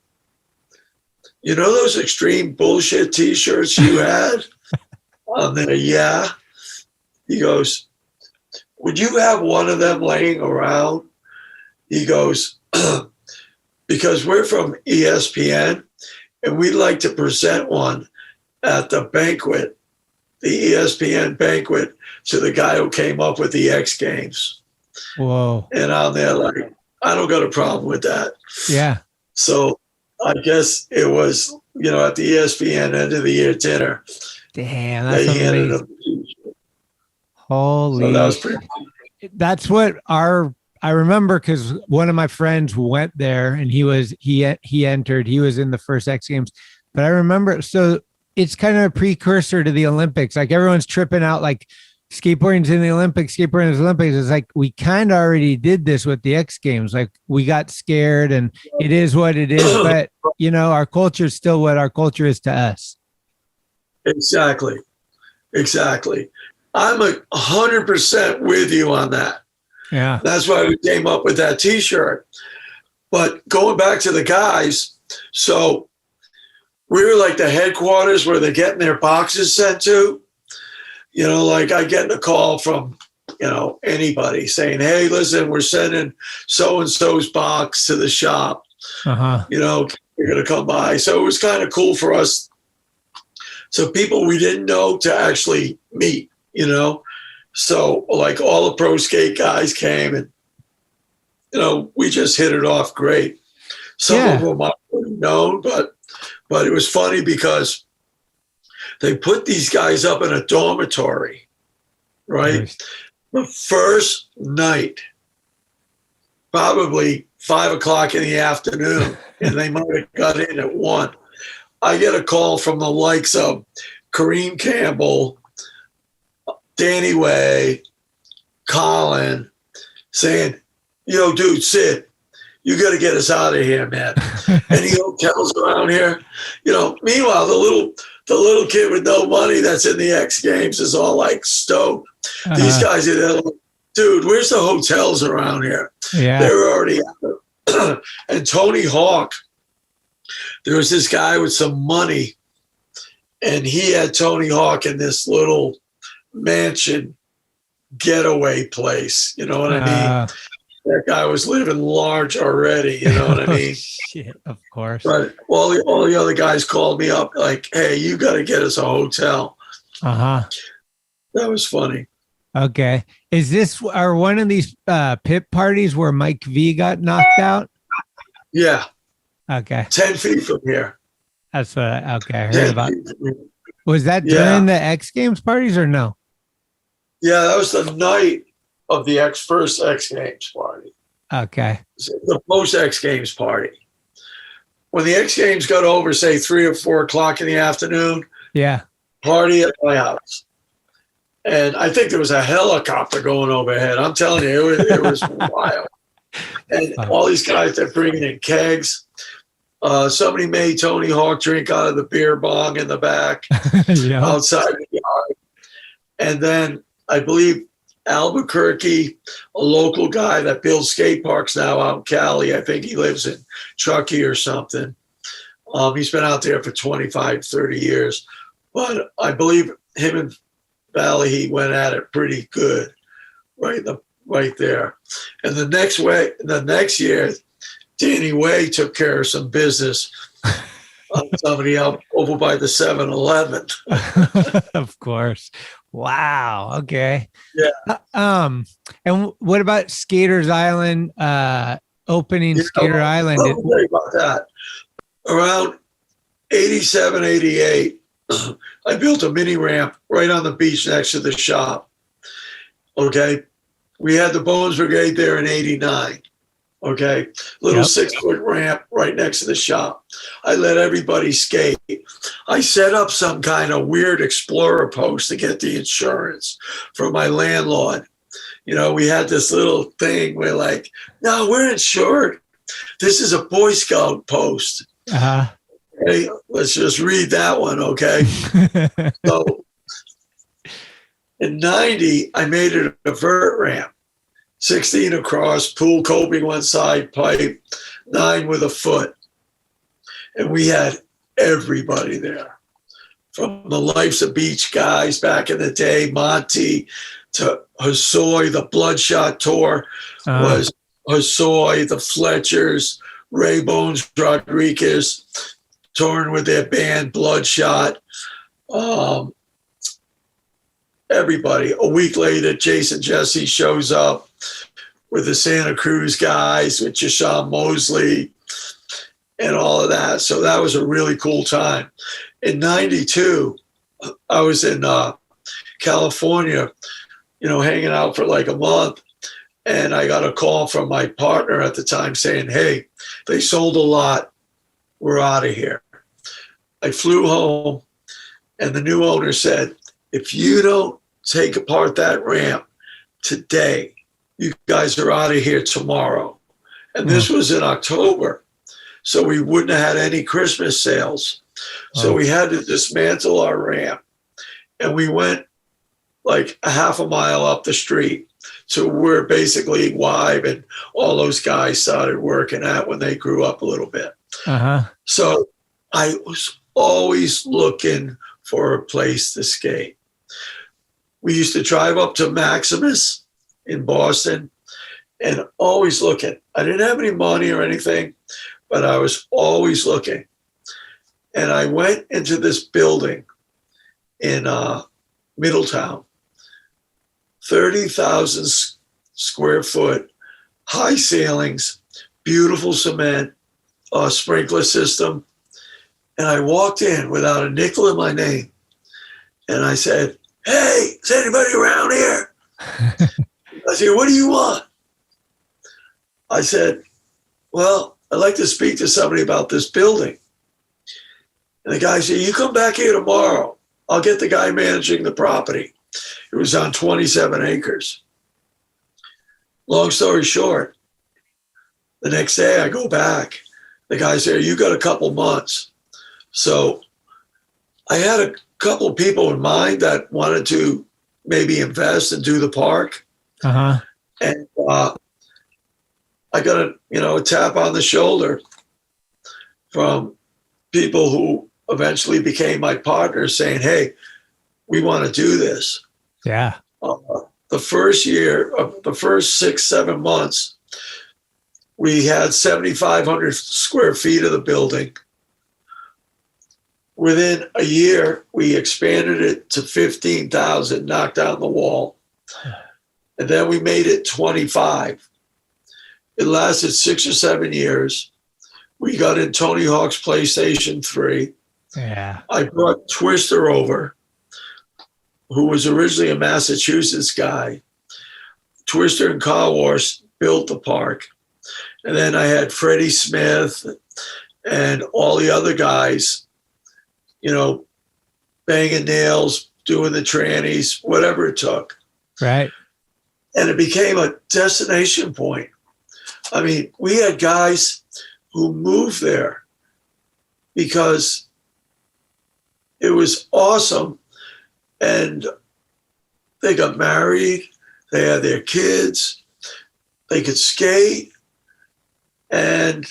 you know those extreme bullshit t-shirts you had? I'm there, yeah. He goes, would you have one of them laying around? He goes, because we're from ESPN and we'd like to present one at the banquet, the ESPN banquet, to the guy who came up with the X Games. Whoa. And I'm there like, I don't got a problem with that. Yeah. So I guess it was, you know, at the ESPN end of the year dinner. Damn, that's they handed amazing. him. Holy. So that was pretty cool. That's what I remember, because one of my friends went there and he entered. He was in the first X Games. But I remember, so it's kind of a precursor to the Olympics. Like, everyone's tripping out, like, skateboarding's in the Olympics, skateboarding is Olympics. It's like, we kind of already did this with the X Games. Like, we got scared and it is what it is. But, you know, our culture is still what our culture is to us. Exactly. I'm 100% with you on that. Yeah. That's why we came up with that t-shirt. But going back to the guys, so we were like the headquarters where they're getting their boxes sent to. You know, like I get a call from, you know, anybody saying, hey, listen, we're sending so-and-so's box to the shop. You know, you're going to come by. So it was kind of cool for us. So people we didn't know to actually meet, you know. So like all the pro skate guys came and, you know, we just hit it off great. Some of them I would have known, but it was funny because they put these guys up in a dormitory, right? Nice. The first night, probably 5 o'clock in the afternoon, and they might have got in at 1. I get a call from the likes of Kareem Campbell, Danny Way, Colin, saying, yo, dude, Sid, you got to get us out of here, man. Any hotels around here? You know, meanwhile, the little kid with no money that's in the X Games is all like stoked. These guys are there like, dude, where's the hotels around here? Yeah. They were already out there. And Tony Hawk, there was this guy with some money, and he had Tony Hawk in this little mansion getaway place. You know what I mean? That guy was living large already. You know what I mean? Shit, of course. But all the other guys called me up like, hey, you got to get us a hotel. That was funny. Okay. Are one of these pit parties where Mike V got knocked out? Yeah. Okay. 10 feet from here. That's what I heard about. Was that during the X Games parties or no? Yeah, that was the night of the first X Games party. Okay. The post X Games party. When the X Games got over, say 3 or 4 o'clock in the afternoon, party at my house. And I think there was a helicopter going overhead. I'm telling you, it was wild. And all these guys, they're bringing in kegs. Somebody made Tony Hawk drink out of the beer bong in the back outside the yard. And then I believe Albuquerque, a local guy that builds skate parks now out in Cali. I think he lives in Truckee or something. He's been out there for 25, 30 years. But I believe him and Valley, he went at it pretty good right there. And the next year, Danny Way took care of some business on somebody out over by the 7-Eleven. Of course. Wow. Okay. Yeah. And what about Skaters Island? Opening Skater Island. I'll tell you about that. Around 87, 88, I built a mini ramp right on the beach next to the shop. Okay. We had the Bones Brigade there in 89. Okay. Little 6-foot ramp right next to the shop. I let everybody skate. I set up some kind of weird explorer post to get the insurance from my landlord. You know, we had this little thing where like, no, we're insured. This is a Boy Scout post. Uh-huh. Okay, let's just read that one, okay? So in 90, I made it a vert ramp. 16 across, pool coping one side, pipe, 9 with a foot. And we had everybody there. From the Life's a Beach guys back in the day, Monty, to Hosoi, the Bloodshot tour was Hosoi, the Fletchers, Ray Bones Rodriguez, touring with their band Bloodshot. Everybody. A week later, Jason Jesse shows up with the Santa Cruz guys, with Jashawn Mosley and all of that. So that was a really cool time. In 92, I was in California, you know, hanging out for like a month. And I got a call from my partner at the time saying, hey, they sold a lot. We're out of here. I flew home and the new owner said, if you don't take apart that ramp today, you guys are out of here tomorrow. And this was in October. So we wouldn't have had any Christmas sales. So we had to dismantle our ramp. And we went like a half a mile up the street to where basically Wibe and all those guys started working at when they grew up a little bit. So I was always looking for a place to skate. We used to drive up to Maximus in Boston and always looking. I didn't have any money or anything, but I was always looking. And I went into this building in Middletown, 30,000 square foot, high ceilings, beautiful cement, sprinkler system. And I walked in without a nickel in my name. And I said, hey, is anybody around here? I said, what do you want? I said, well, I'd like to speak to somebody about this building. And the guy said, you come back here tomorrow. I'll get the guy managing the property. It was on 27 acres. Long story short, the next day I go back. The guy said, you got a couple months. So I had a couple of people in mind that wanted to maybe invest and do the park. And I got a tap on the shoulder from people who eventually became my partners saying, hey, we want to do this. Yeah. The first year, the first 6-7 months, we had 7,500 square feet of the building. Within a year, we expanded it to 15,000, knocked down the wall. And then we made it 25. It lasted 6 or 7 years. We got in Tony Hawk's PlayStation 3. Yeah. I brought Twister over, who was originally a Massachusetts guy. Twister and Car Wash built the park. And then I had Freddie Smith and all the other guys, you know, banging nails, doing the trannies, whatever it took. Right. And it became a destination point. I mean, we had guys who moved there because it was awesome. And They got married. They had their kids. They could skate. And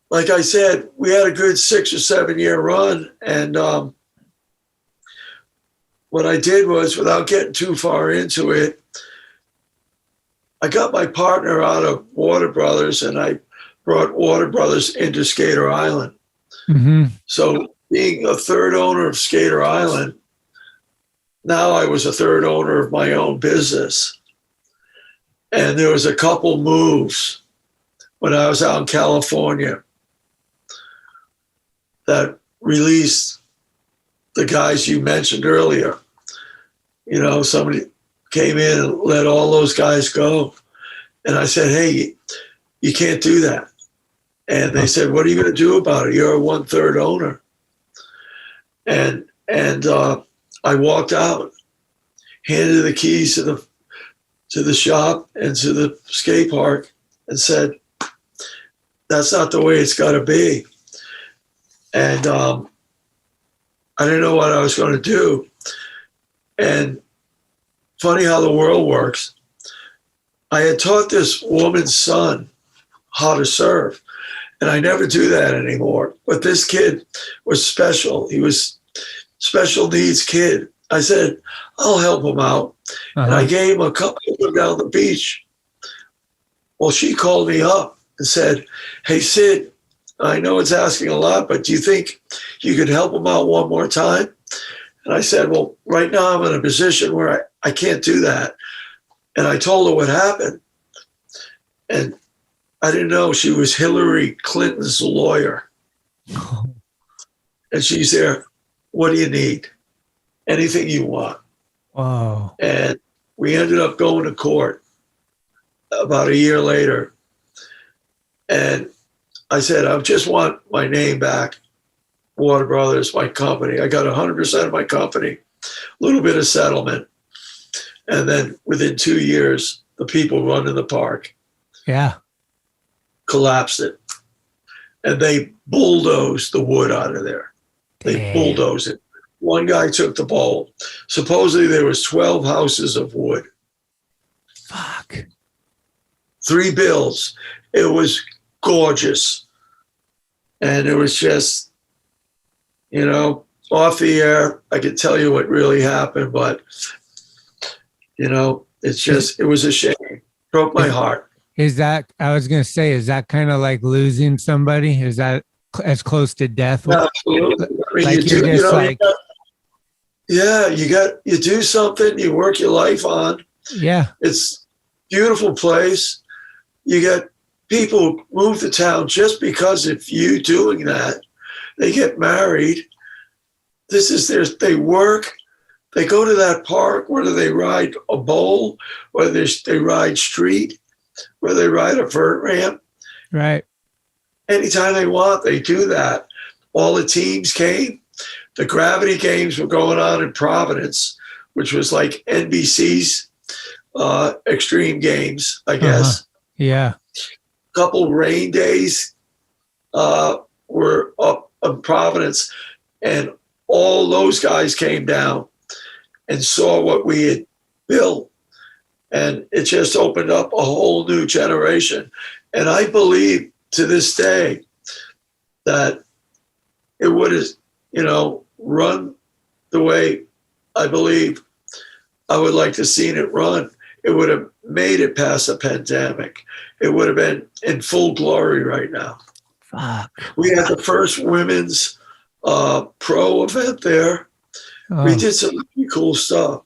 like I said, we had a good 6 or 7 year run. And what I did was, without getting too far into it, I got my partner out of Warner Brothers, and I brought Warner Brothers into Skater Island. Mm-hmm. So being a third owner of Skater Island, now I was a third owner of my own business. And there was a couple moves when I was out in California that released the guys you mentioned earlier. You know, somebody came in and let all those guys go. And I said, hey, you can't do that. And they said, what are you going to do about it? You're a 1/3 owner. And I walked out, handed the keys to the shop and to the skate park, and said, that's not the way it's got to be. And I didn't know what I was going to do. And funny how the world works. I had taught this woman's son how to surf, and I never do that anymore. But this kid was special. He was special needs kid. I said, I'll help him out. Uh-huh. And I gave him a couple of them down the beach. Well, she called me up and said, hey, Sid, I know it's asking a lot, but do you think you could help him out one more time? And I said, well, right now I'm in a position where I can't do that. And I told her what happened. And I didn't know she was Hillary Clinton's lawyer. And she's there, what do you need? Anything you want. Wow. And we ended up going to court about a year later. And I said, I just want my name back. Warner Brothers, my company. I got 100% of my company, a little bit of settlement. And then within 2 years, the people running the park collapsed it. And they bulldozed the wood out of there. They bulldozed it. One guy took the bowl. Supposedly there was 12 houses of wood. Fuck. 3 bills. It was gorgeous. And it was just, you know, off the air, I could tell you what really happened, but, you know, it's just, it was a shame. Broke my heart. Is that, I was going to say, is that kind of like losing somebody? Is that as close to death? Absolutely. I mean, Like you do, you're just like, you do something, you work your life on. yeah. It's a beautiful place. You get people move to town just because of you doing that. They get married. This is they work. They go to that park, whether they ride a bowl, whether they ride street, whether they ride a vert ramp. Right. Anytime they want, they do that. All the teams came. The gravity games were going on in Providence, which was like NBC's extreme games, I guess. Uh-huh. Yeah. Couple rain days were up in Providence, and all those guys came down and saw what we had built, and it just opened up a whole new generation. And I believe to this day that it would have, you know, run the way I believe I would like to see it run. It would have made it past the pandemic. It would have been in full glory right now. Fuck. We had the first women's pro event there. Oh, We did some really cool stuff.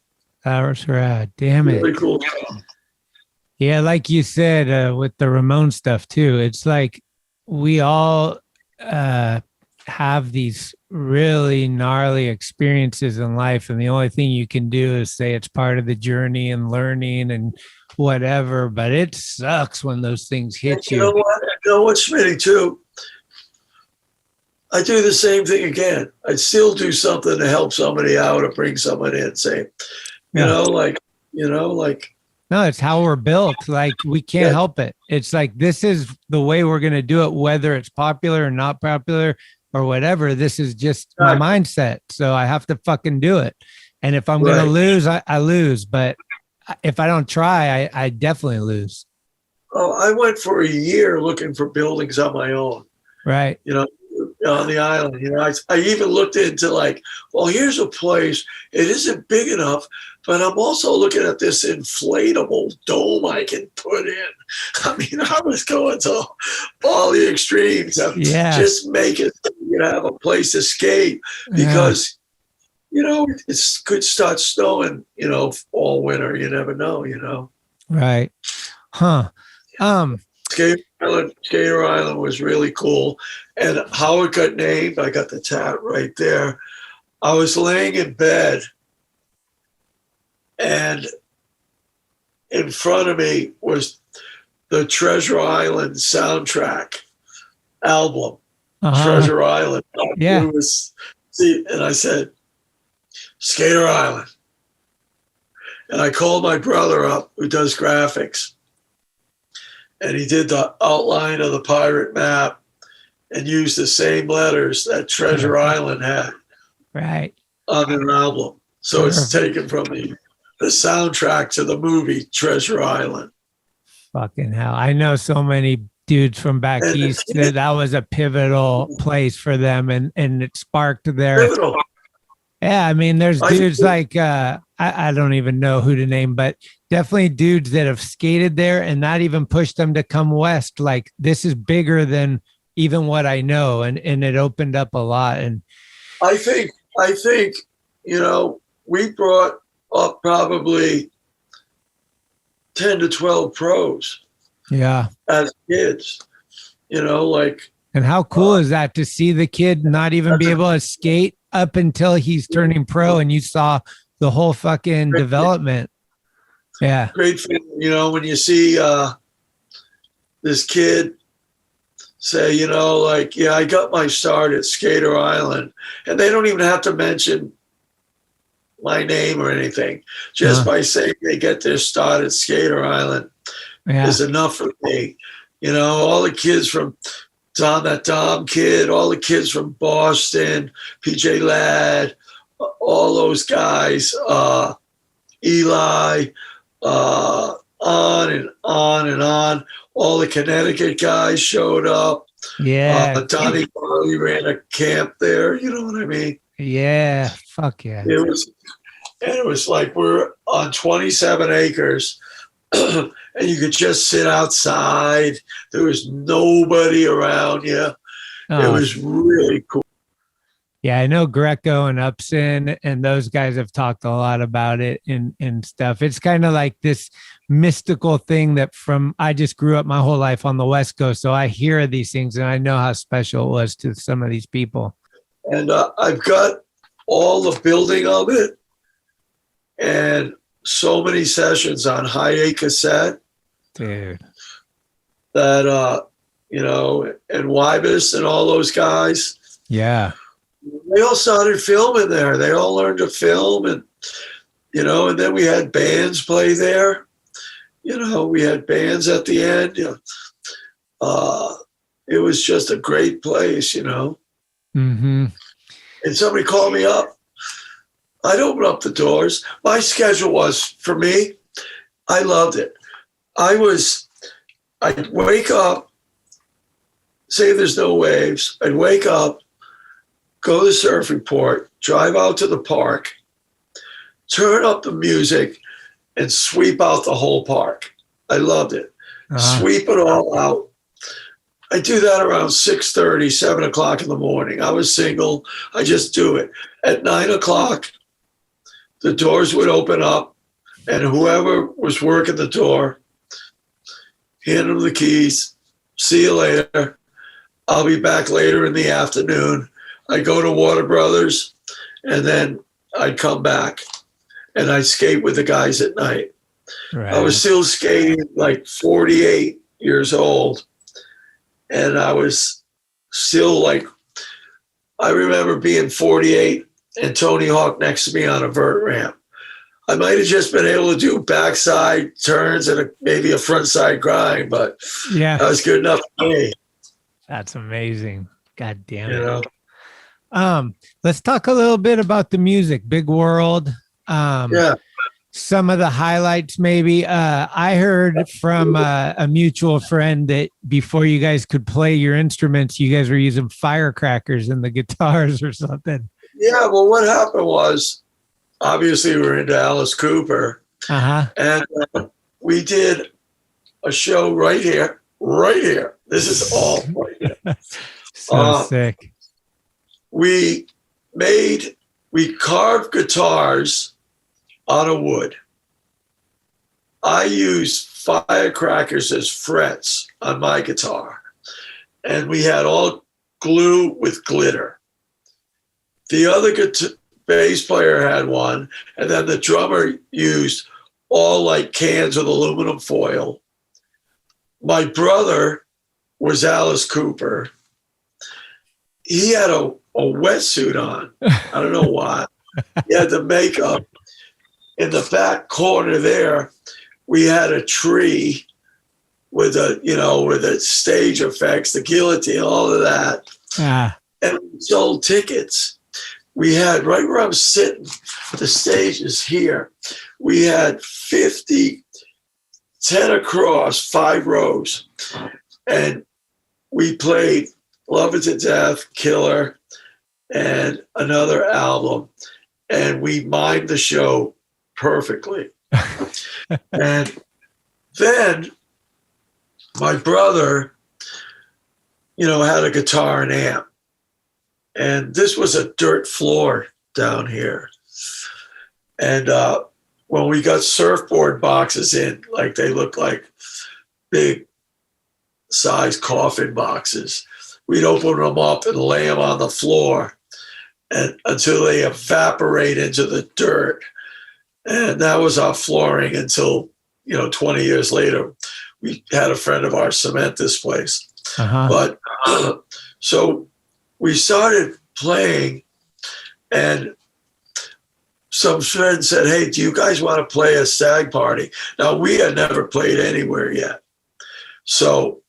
that was rad. Damn it. Really cool stuff. Yeah, like you said, with the Ramon stuff too, it's like we all have these really gnarly experiences in life, and the only thing you can do is say it's part of the journey and learning and whatever, but it sucks when those things hit You know what, Schmitty, too? I do the same thing again. I still do something to help somebody out or bring someone in, say, Yeah. No, it's how we're built. Like we can't help it. It's like, this is the way we're going to do it, whether it's popular or not popular or whatever. This is just my mindset. So I have to fucking do it. And if I'm going to lose, I lose. But if I don't try, I definitely lose. Oh, I went for a year looking for buildings on my own. Right. You know, on the island. You know, I even looked into like, well, here's a place. It isn't big enough, but I'm also looking at this inflatable dome I can put in. I mean, I was going to all the extremes of just make it so you have a place to skate because, you know, it could start snowing, you know, all winter. You never know, you know. Right. Huh. Skater Island was really cool. And how it got named, I got the tat right there. I was laying in bed and in front of me was the Treasure Island soundtrack album, Treasure Island. Yeah. It was, and I said, Skater Island. And I called my brother up who does graphics. And he did the outline of the pirate map and used the same letters that Treasure Island had on their album. So it's taken from the soundtrack to the movie Treasure Island. Fucking hell. I know so many dudes from back east that was a pivotal place for them and it sparked their... Pivotal. Yeah, I mean, there's dudes like, I don't even know who to name, but definitely dudes that have skated there and not even pushed them to come west. Like, this is bigger than even what I know. And it opened up a lot. And I think, you know, we brought up probably 10 to 12 pros. Yeah. As kids, you know, like. And how cool is that to see the kid not even be able to skate up until he's turning pro and you saw the whole fucking development. Yeah. Great feeling, you know, when you see this kid say, you know, like, yeah, I got my start at Skater Island. And they don't even have to mention my name or anything. Just by saying they get their start at Skater Island is enough for me. You know, all the kids from Dom kid, all the kids from Boston, PJ Ladd, all those guys, Eli, on and on and on. All the Connecticut guys showed up. Yeah. Donnie Barley ran a camp there. You know what I mean? Yeah. Fuck yeah. It was like we're on 27 acres. And you could just sit outside. There was nobody around you. It was really cool. Yeah, I know Greco and Upson and those guys have talked a lot about it and stuff. It's kind of like this mystical thing that I just grew up my whole life on the West Coast. So I hear these things and I know how special it was to some of these people. And I've got all the building of it and so many sessions on high-A cassette. Dude. That, you know, and Wybus and all those guys. Yeah. They all started filming there. They all learned to film and, you know, and then we had bands play there. You know, we had bands at the end. You know, it was just a great place, you know. Mm-hmm. And somebody called me up. I'd open up the doors. My schedule was, for me, I loved it. I'd wake up, say there's no waves. I'd wake up, go to the surf report, drive out to the park, turn up the music, and sweep out the whole park. I loved it. Sweep it all out. I do that around 6:30, 7 o'clock in the morning. I was single. I just do it. At 9 o'clock, the doors would open up, and whoever was working the door, hand them the keys. See you later. I'll be back later in the afternoon. I go to Warner Brothers, and then I'd come back, and I'd skate with the guys at night. Right. I was still skating like 48 years old, and I was still like, I remember being 48 and Tony Hawk next to me on a vert ramp. I might have just been able to do backside turns and maybe a front side grind, but that was good enough for me. That's amazing. God damn it. You know? Let's talk a little bit about the music. Big World. Yeah. Some of the highlights, maybe. I heard from a mutual friend that before you guys could play your instruments, you guys were using firecrackers in the guitars or something. Yeah, well, what happened was, obviously, we were into Alice Cooper. And we did a show right here. This is all right here. So sick. We carved guitars out of wood. I used firecrackers as frets on my guitar. And we had all glue with glitter. The other bass player had one, and then the drummer used all like cans with aluminum foil. My brother was Alice Cooper. He had a wetsuit on. I don't know why. He had the makeup. In the back corner there, we had a tree with with the stage effects, the guillotine, all of that. And we sold tickets. We had, right where I'm sitting, the stage is here. We had 50, 10 across, 5 rows. And we played Love It to Death, Killer, and another album. And we mimed the show perfectly. And then my brother, had a guitar and amp. And this was a dirt floor down here. And when we got surfboard boxes in, like they look like big size coffin boxes, we'd open them up and lay them on the floor and until they evaporate into the dirt. And that was our flooring until, 20 years later, we had a friend of ours cement this place. But so we started playing, and some friend said, "Hey, do you guys want to play a stag party?" Now, we had never played anywhere yet. So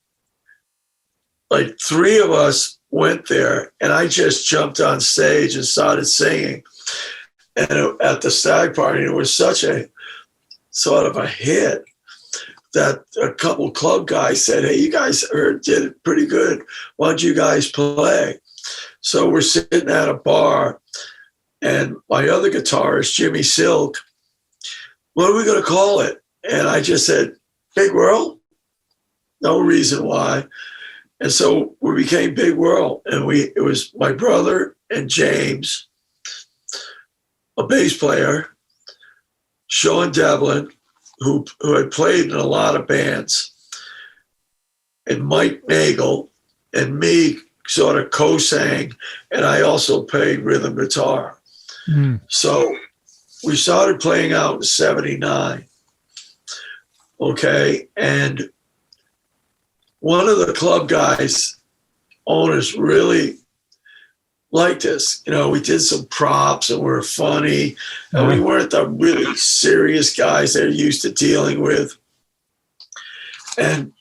like 3 of us went there, and I just jumped on stage and started singing. And at the stag party, it was such a sort of a hit that a couple club guys said, "Hey, you guys did it pretty good. Why don't you guys play?" So we're sitting at a bar, and my other guitarist, Jimmy Silk, "What are we going to call it?" And I just said, "Big Whirl." No reason why. And so we became Big Whirl. And it was my brother and James, a bass player, Sean Devlin, who had played in a lot of bands, and Mike Nagel, and me sort of co-sang, and I also played rhythm guitar. So we started playing out in 79. Okay, and one of the club guys, owners, really liked us. We did some props and we were funny, and we weren't the really serious guys they're used to dealing with. And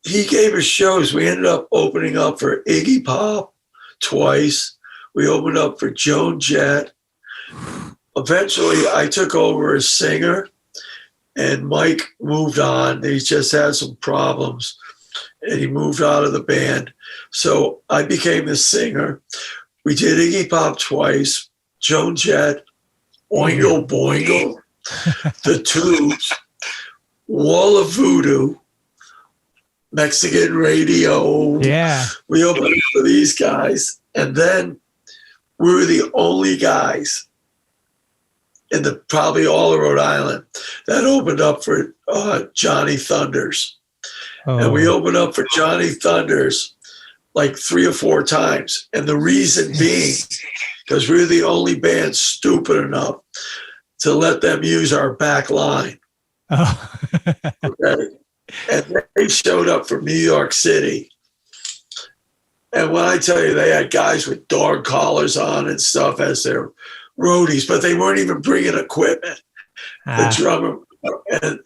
he gave us shows. We ended up opening up for Iggy Pop twice. We opened up for Joan Jett. Eventually, I took over as singer, and Mike moved on. He just had some problems, and he moved out of the band. So I became the singer. We did Iggy Pop twice, Joan Jett, Oingo Boingo, The Tubes, Wall of Voodoo, Mexican Radio. Yeah. We opened up for these guys. And then we were the only guys in probably all of Rhode Island that opened up for Johnny Thunders. And we opened up for Johnny Thunders like 3 or 4 times. And the reason being, because we were the only band stupid enough to let them use our back line. Okay? And they showed up from New York City. And when I tell you, they had guys with dog collars on and stuff as their roadies, but they weren't even bringing equipment. The drummer, and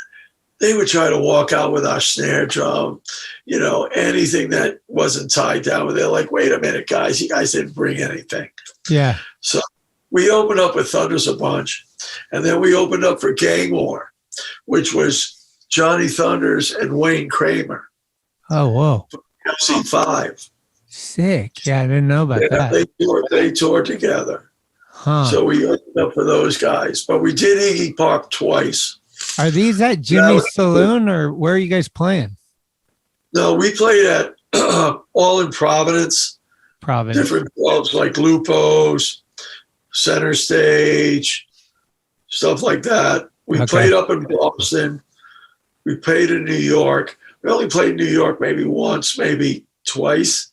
they would try to walk out with our snare drum, anything that wasn't tied down with it. Like, wait a minute, guys, you guys didn't bring anything. Yeah. So we opened up with Thunders a bunch, and then we opened up for Gang War, which was Johnny Thunders and Wayne Kramer. Oh, whoa. MC5. Sick. Yeah, I didn't know about that. They toured together. Huh. So we opened up for those guys. But we did Iggy Pop twice. Are these at Jimmy's Saloon, or where are you guys playing? No, we played at all in Providence. Different clubs like Lupo's, Center Stage, stuff like that. We played up in Boston. We played in New York. We only played in New York maybe once, maybe twice.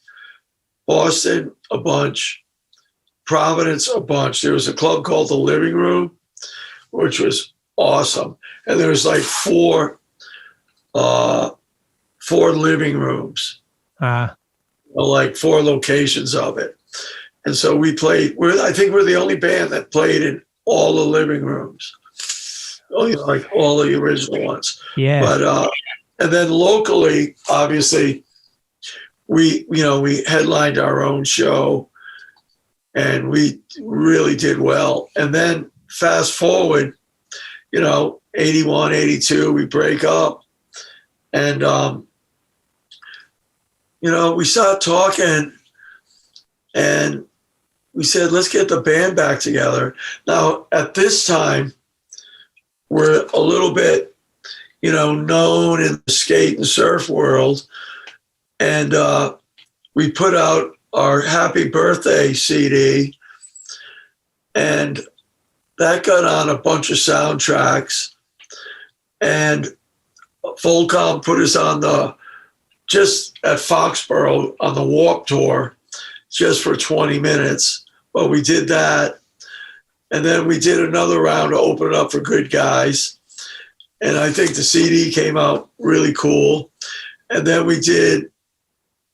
Boston, a bunch. Providence, a bunch. There was a club called The Living Room, which was awesome. And there was like four living rooms. Like 4 locations of it. And so we played, I think we're the only band that played in all the living rooms. Like all the original ones. Yeah. But and then locally, obviously, we headlined our own show and we really did well. And then fast forward, 81, 82, we break up. And we started talking and we said, let's get the band back together. Now, at this time, we're a little bit, known in the skate and surf world. And we put out our Happy Birthday CD, and that got on a bunch of soundtracks. And Volcom put us on just at Foxborough on the Warped Tour, just for 20 minutes. But we did that. And then we did another round to open it up for Good Guys. And I think the CD came out really cool. And then we did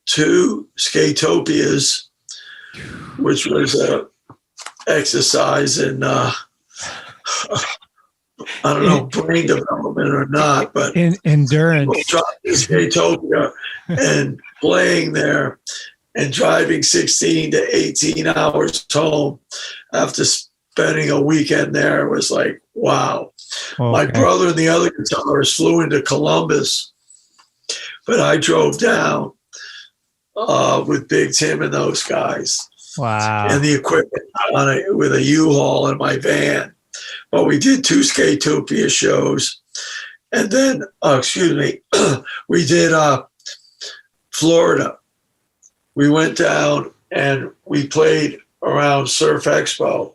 2 Skatopias, which was a exercise in, I don't know, brain development or not, but endurance. Skatopia and playing there and driving 16 to 18 hours home after spending a weekend there was like, wow. Okay. My brother and the other guitarist flew into Columbus, but I drove down with Big Tim and those guys. Wow. And the equipment with a U-Haul in my van. But we did 2 Skatopia shows. And then, we did Florida. We went down and we played around Surf Expo.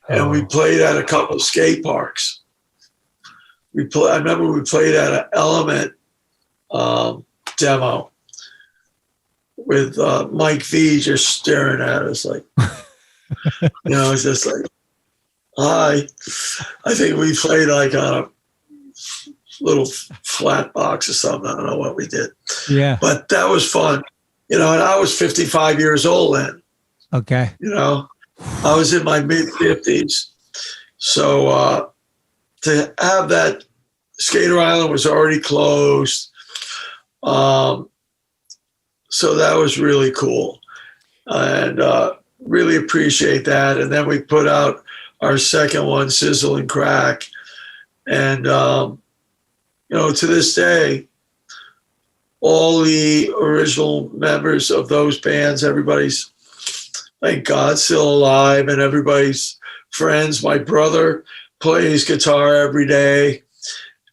And we played at a couple of skate parks. I remember we played at an Element demo with Mike V just staring at us like, it's just like, hi. I think we played like on a little flat box or something. I don't know what we did. Yeah. But that was fun. And I was 55 years old then. Okay. I was in my mid-50s. So to have that, Skater Island was already closed. So that was really cool. And really appreciate that. And then we put out our second one, Sizzle and Crack. And, to this day, all the original members of those bands, everybody's, thank God, still alive, and everybody's friends. My brother plays guitar every day.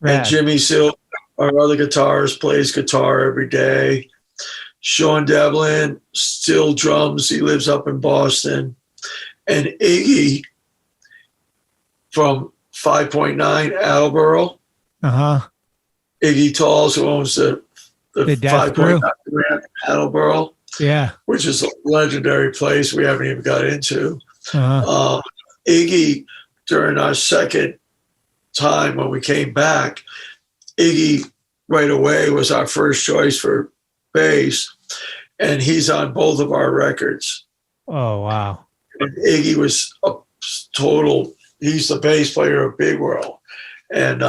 Rad. And Jimmy Silver, our other guitarist, plays guitar every day. Sean Devlin still drums. He lives up in Boston. And Iggy from 5.9 Attleboro. Iggy Talls, who owns the 5.9 Attleboro. Yeah. Which is a legendary place we haven't even got into. Iggy, during our second time when we came back, Iggy right away was our first choice for bass, and he's on both of our records. Oh, wow. And Iggy was a total, he's the bass player of Big World. And,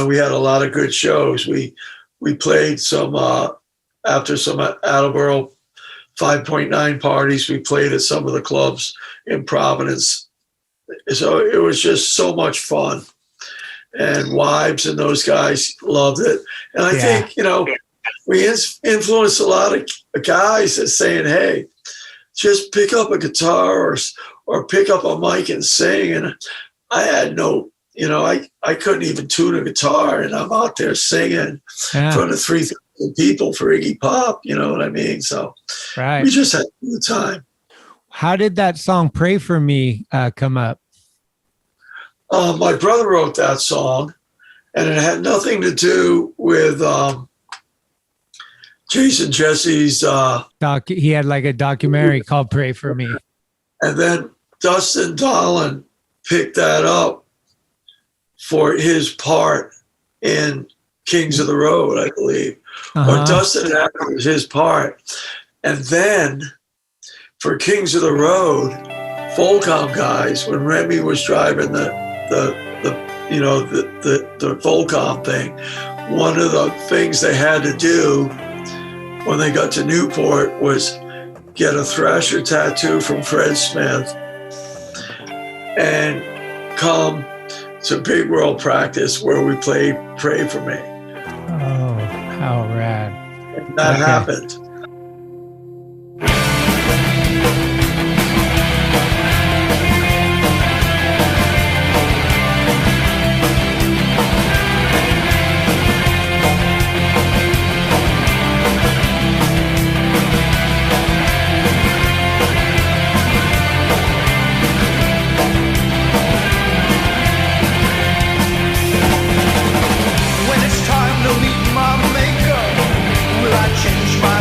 we had a lot of good shows. We played some, after some Attleboro 5.9 parties. We played at some of the clubs in Providence. So it was just so much fun. And Wibes and those guys loved it. And I think, you know, we influenced a lot of guys that saying, hey, just pick up a guitar or pick up a mic and sing. And I had no, you know, I couldn't even tune a guitar, and I'm out there singing in front of 3,000 people for Iggy Pop, you know what I mean? So we just had a good time. How did that song Pray For Me come up? My brother wrote that song, and it had nothing to do with Jason Jesse's. He had like a documentary called Pray For Me. And then Dustin Dollin picked that up for his part in Kings of the Road, I believe. Or Dustin had his part. And then for Kings of the Road, Volcom guys, when Remy was driving the Volcom thing, one of the things they had to do when they got to Newport was get a Thrasher tattoo from Fred Smith and come to Big World practice where we played Pray For Me. Oh, how rad. And that happened. When it's time to meet my maker, will I change my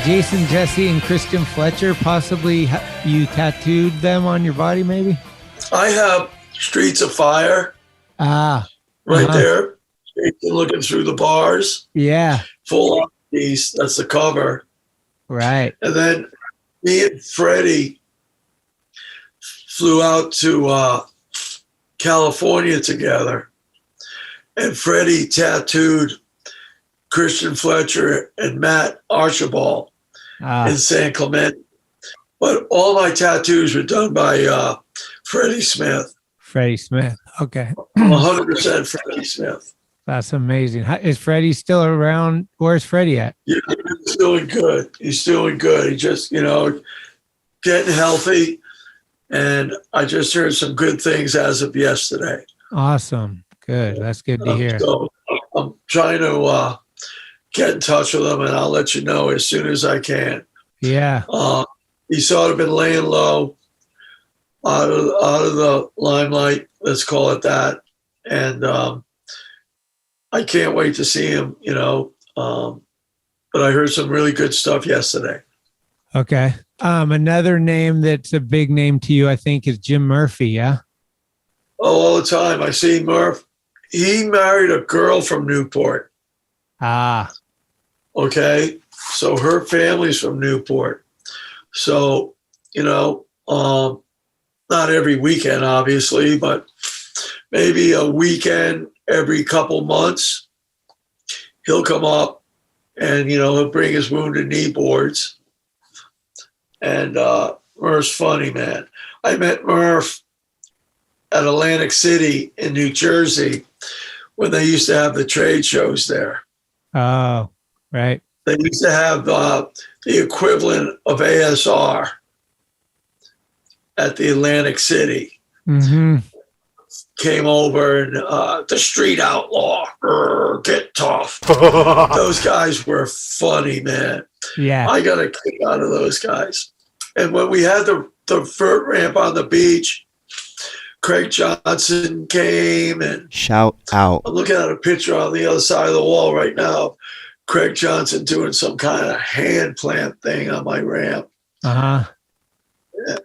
Jason Jesse and Christian Fletcher, possibly you tattooed them on your body, maybe? I have Streets of Fire right there. Looking through the bars. Yeah. Full art piece. That's the cover. Right. And then me and Freddie flew out to California together. And Freddie tattooed Christian Fletcher and Matt Archibald in San Clemente. But all my tattoos were done by Freddie Smith. Freddie Smith. Okay. 100% Freddie Smith. That's amazing. Is Freddie still around? Where's Freddie at? Yeah, he's doing good. He's doing good. He just, getting healthy. And I just heard some good things as of yesterday. Awesome. Good. That's good to hear. So I'm trying to get in touch with him, and I'll let you know as soon as I can. Yeah. He's sort of been laying low out of the limelight, let's call it that. And I can't wait to see him, but I heard some really good stuff yesterday. Okay. Another name that's a big name to you, I think, is Jim Murphy, yeah? Oh, all the time. I see Murph. He married a girl from Newport. Okay. So her family's from Newport. So, not every weekend, obviously, but maybe a weekend every couple months, he'll come up and, he'll bring his wounded knee boards. And Murph's funny, man. I met Murph at Atlantic City in New Jersey when they used to have the trade shows there. Oh, right. They used to have the equivalent of ASR at the Atlantic City. Mm-hmm. Came over and the Street Outlaw, get tough. Those guys were funny, man. Yeah. I got a kick out of those guys. And when we had the vert ramp on the beach, Craig Johnson came and shout out. I'm looking at a picture on the other side of the wall right now. Craig Johnson doing some kind of hand plant thing on my ramp. Uh-huh.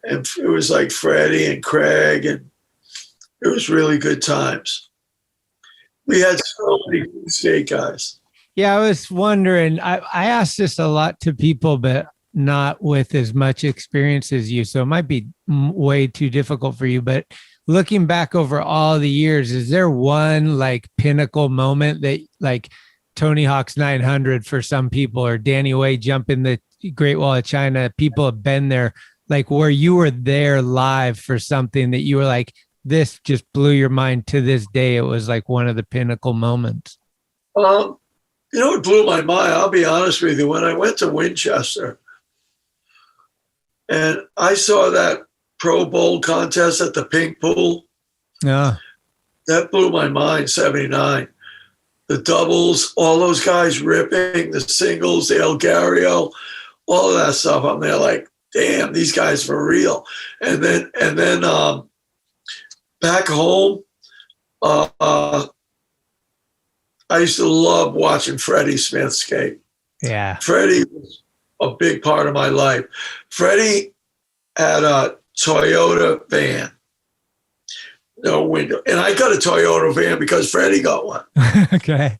And it was like Freddie and Craig, and it was really good times. We had so many skate guys. Yeah, I was wondering, I asked this a lot to people, but not with as much experience as you. So it might be way too difficult for you, but looking back over all the years, is there one like pinnacle moment that like Tony Hawk's 900 for some people, or Danny Way jumping the Great Wall of China? People have been there, like where you were there live for something that you were like, this just blew your mind to this day. It was like one of the pinnacle moments. It blew my mind. I'll be honest with you. When I went to Winchester and I saw that Pro Bowl contest at the Pink Pool, that blew my mind, 79. The doubles, all those guys ripping, the singles, the Elgario, all of that stuff. I'm there like, damn, these guys for real. And then back home, I used to love watching Freddie Smith skate. Yeah. Freddie was a big part of my life. Freddie had a Toyota van, no window. And I got a Toyota van because Freddie got one. Okay.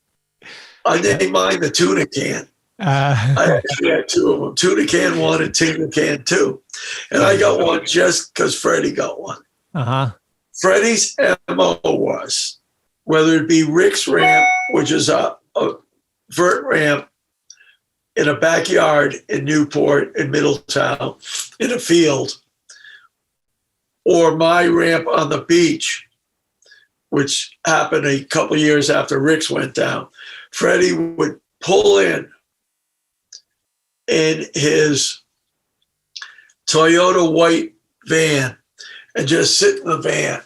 I named mine the Tuna Can. I actually had two of them, Tuna Can 1 and Tuna Can 2. And I got one just because Freddie got one. Uh-huh. Freddie's MO was, whether it be Rick's ramp, which is a vert ramp in a backyard in Newport, in Middletown, in a field, or my ramp on the beach, which happened a couple of years after Rick's went down. Freddie would pull in his Toyota white van and just sit in the van.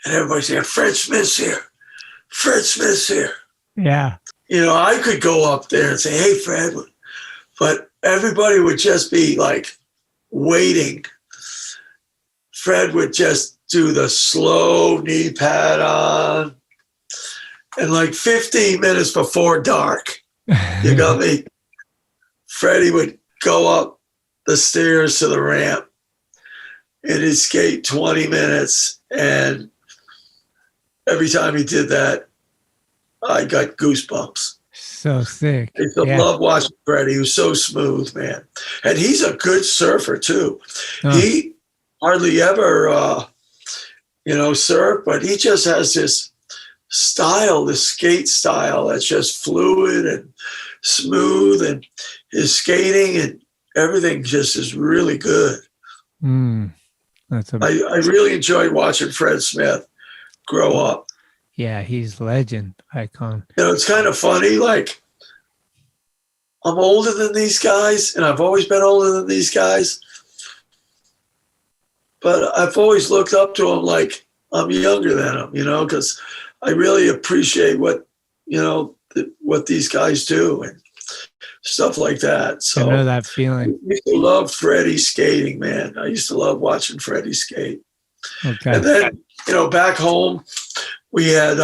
And everybody's saying, Fred Smith's here. Fred Smith's here. Yeah. I could go up there and say, hey, Fred. But everybody would just be like waiting. Fred would just do the slow knee pad on. And like 15 minutes before dark, you got me. Freddie would go up the stairs to the ramp and he'd skate 20 minutes. And every time he did that, I got goosebumps. So sick. I used to love watching Freddie. He was so smooth, man. And he's a good surfer, too. He hardly ever, surf, but he just has this style, this skate style that's just fluid and smooth. And his skating and everything just is really good. I really enjoyed watching Fred Smith grow up. Yeah, he's legend, icon. It's kind of funny. Like, I'm older than these guys, and I've always been older than these guys. But I've always looked up to them like I'm younger than them, because I really appreciate what these guys do and stuff like that. So I know that feeling. I used to love Freddie skating, man. I used to love watching Freddie skate. Okay. And then, back home, we had,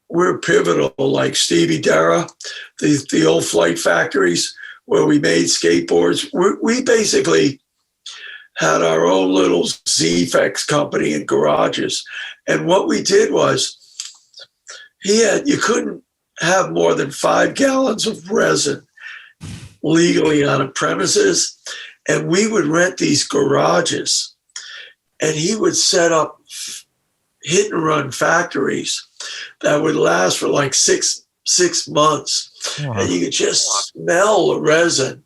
we're pivotal, like Stevie Dara, the old flight factories where we made skateboards. We basically had our own little Z-Fex company in garages. And what we did was you couldn't have more than 5 gallons of resin legally on a premises. And we would rent these garages and he would set up hit and run factories that would last for like six months. Wow. And you could just smell the resin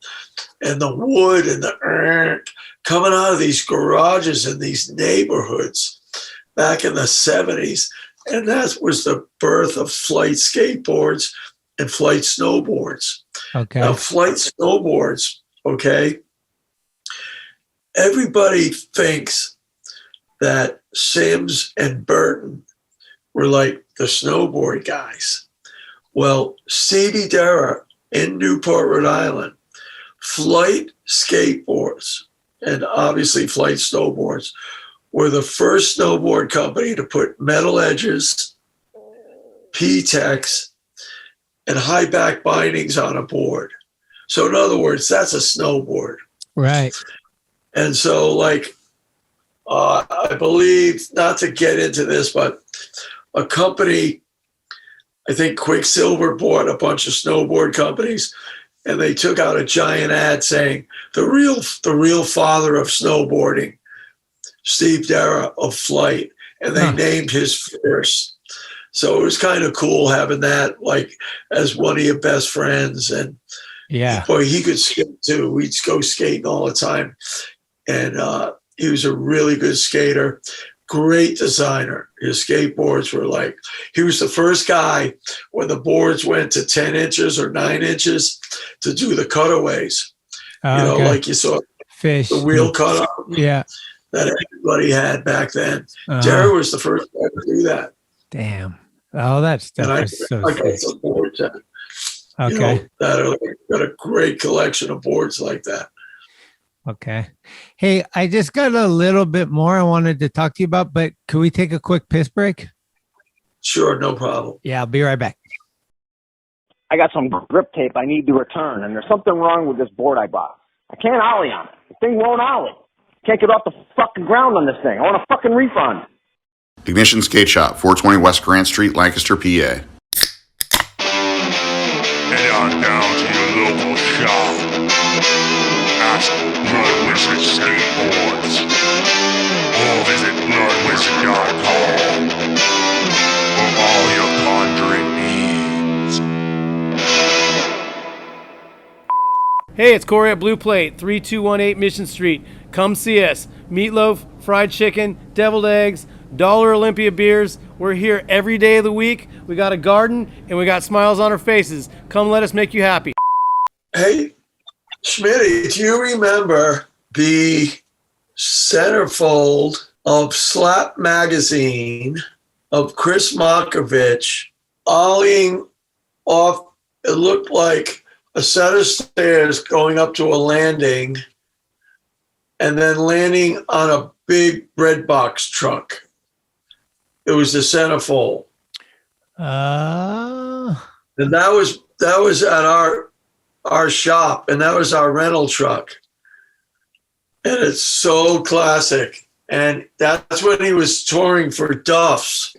and the wood and the earth coming out of these garages in these neighborhoods back in the 70s. And that was the birth of flight skateboards and flight snowboards. Okay. Now, flight snowboards, okay, everybody thinks that Sims and Burton were like the snowboard guys. Well, Stevie Dara in Newport, Rhode Island, flight skateboards and obviously flight snowboards were the first snowboard company to put metal edges, P-Tex, and high back bindings on a board. So in other words, that's a snowboard. Right. And so I believe, not to get into this, but a company, I think Quicksilver bought a bunch of snowboard companies and they took out a giant ad saying the real father of snowboarding, Steve Dara of flight, and they named his first. So it was kind of cool having that as one of your best friends. And boy, he could skate too. We'd go skating all the time. And he was a really good skater, great designer. His skateboards were he was the first guy when the boards went to 10 inches or 9 inches to do the cutaways. Like you saw the wheel cutout that everybody had back then. Dara was the first guy to do that. Damn. Oh, that's so I got some boards that, that got a great collection of boards like that. Okay. Hey, I just got a little bit more I wanted to talk to you about, but could we take a quick piss break? Sure, no problem. Yeah, I'll be right back. I got some grip tape I need to return, and there's something wrong with this board I bought. I can't ollie on it. The thing won't ollie. Can't get off the fucking ground on this thing. I want a fucking refund. Ignition Skate Shop, 420 West Grant Street, Lancaster, PA. Head on down to your local shop. Ask Blood Wizard Skateboards. Or visit bloodwizard.com for all your conjuring needs. Hey, it's Corey at Blue Plate, 3218 Mission Street. Come see us. Meatloaf, fried chicken, deviled eggs, Dollar Olympia beers. We're here every day of the week. We got a garden and we got smiles on our faces. Come let us make you happy. Hey, Schmitty, do you remember the centerfold of Slap Magazine of Chris Markovich ollieing off? It looked like a set of stairs going up to a landing and then landing on a big red box truck. It was the centerfold. And that was at our our shop, and that was our rental truck. And it's so classic. And that's when he was touring for Duff's.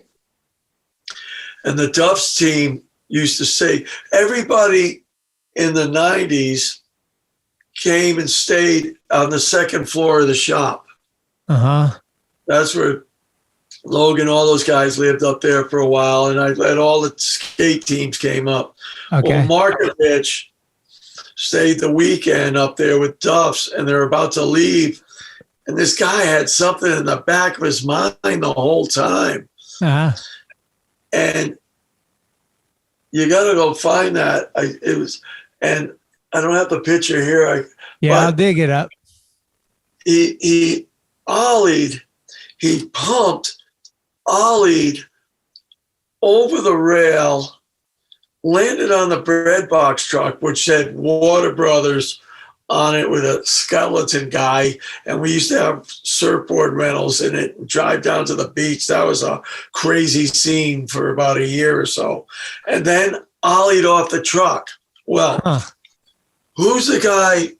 And the Duff's team used to say, everybody in the 90s came and stayed on the second floor of the shop. Uh-huh. That's where Logan, all those guys lived up there for a while, and I let all the skate teams came up. Okay. Well, Markovich stayed the weekend up there with Duff's, and they're about to leave. And this guy had something in the back of his mind the whole time. Uh-huh. And you got to go find that. And I don't have the picture here. I'll dig it up. He ollied, he pumped, ollied over the rail, landed on the bread box truck, which said Water Brothers on it with a skeleton guy. And we used to have surfboard rentals in it and drive down to the beach. That was a crazy scene for about a year or so. And then ollied off the truck. Well, who's the guy?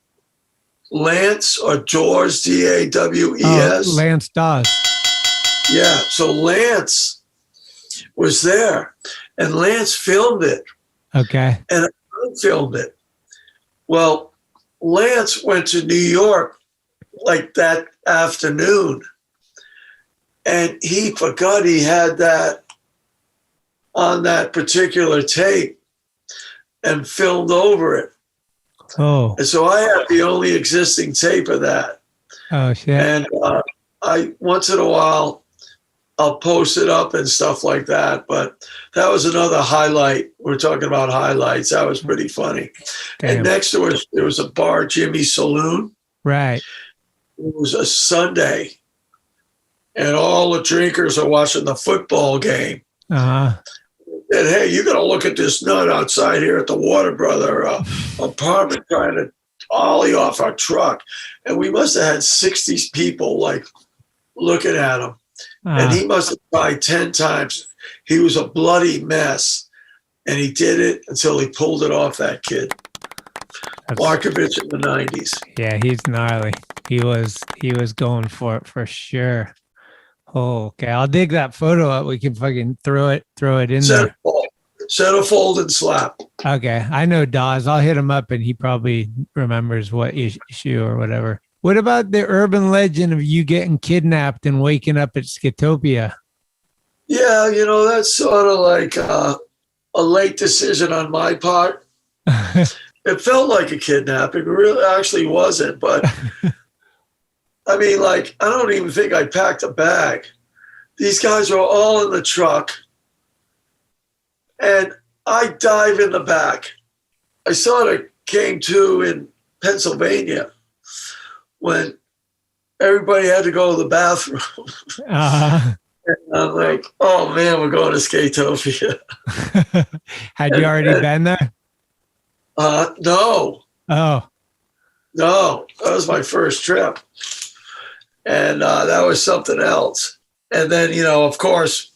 Lance or Dawes, D-A-W-E-S? Lance Dawes. Yeah, so Lance was there, and Lance filmed it. Okay. And I filmed it. Well, Lance went to New York like that afternoon, and he forgot he had that on that particular tape and filmed over it. Oh. And so I have the only existing tape of that. Oh, shit. And I once in a while, I'll post it up and stuff like that. But that was another highlight. We're talking about highlights. That was pretty funny. Damn. And next to us, there was a bar, Jimmy's Saloon. Right. It was a Sunday. And all the drinkers are watching the football game. Uh-huh. And hey, you got to look at this nut outside here at the Water Brother apartment trying to ollie off our truck. And we must have had 60 people like looking at him. And he must have tried 10 times. He was a bloody mess. And he did it until he pulled it off that kid. Markovich in the 90s. Yeah, he's gnarly. He was going for it for sure. Oh, okay. I'll dig that photo up. We can fucking throw it in there. Centerfold and slap. Okay. I know Dawes. I'll hit him up and he probably remembers what issue or whatever. What about the urban legend of you getting kidnapped and waking up at Skatopia? Yeah, that's sort of like a late decision on my part. It felt like a kidnapping. It really actually wasn't, but I mean, I don't even think I packed a bag. These guys were all in the truck, and I dive in the back. I sort of came to in Pennsylvania when everybody had to go to the bathroom. And I'm like, oh, man, we're going to Skatopia. Had you already been there? No. Oh. No, that was my first trip. And that was something else. And then, of course,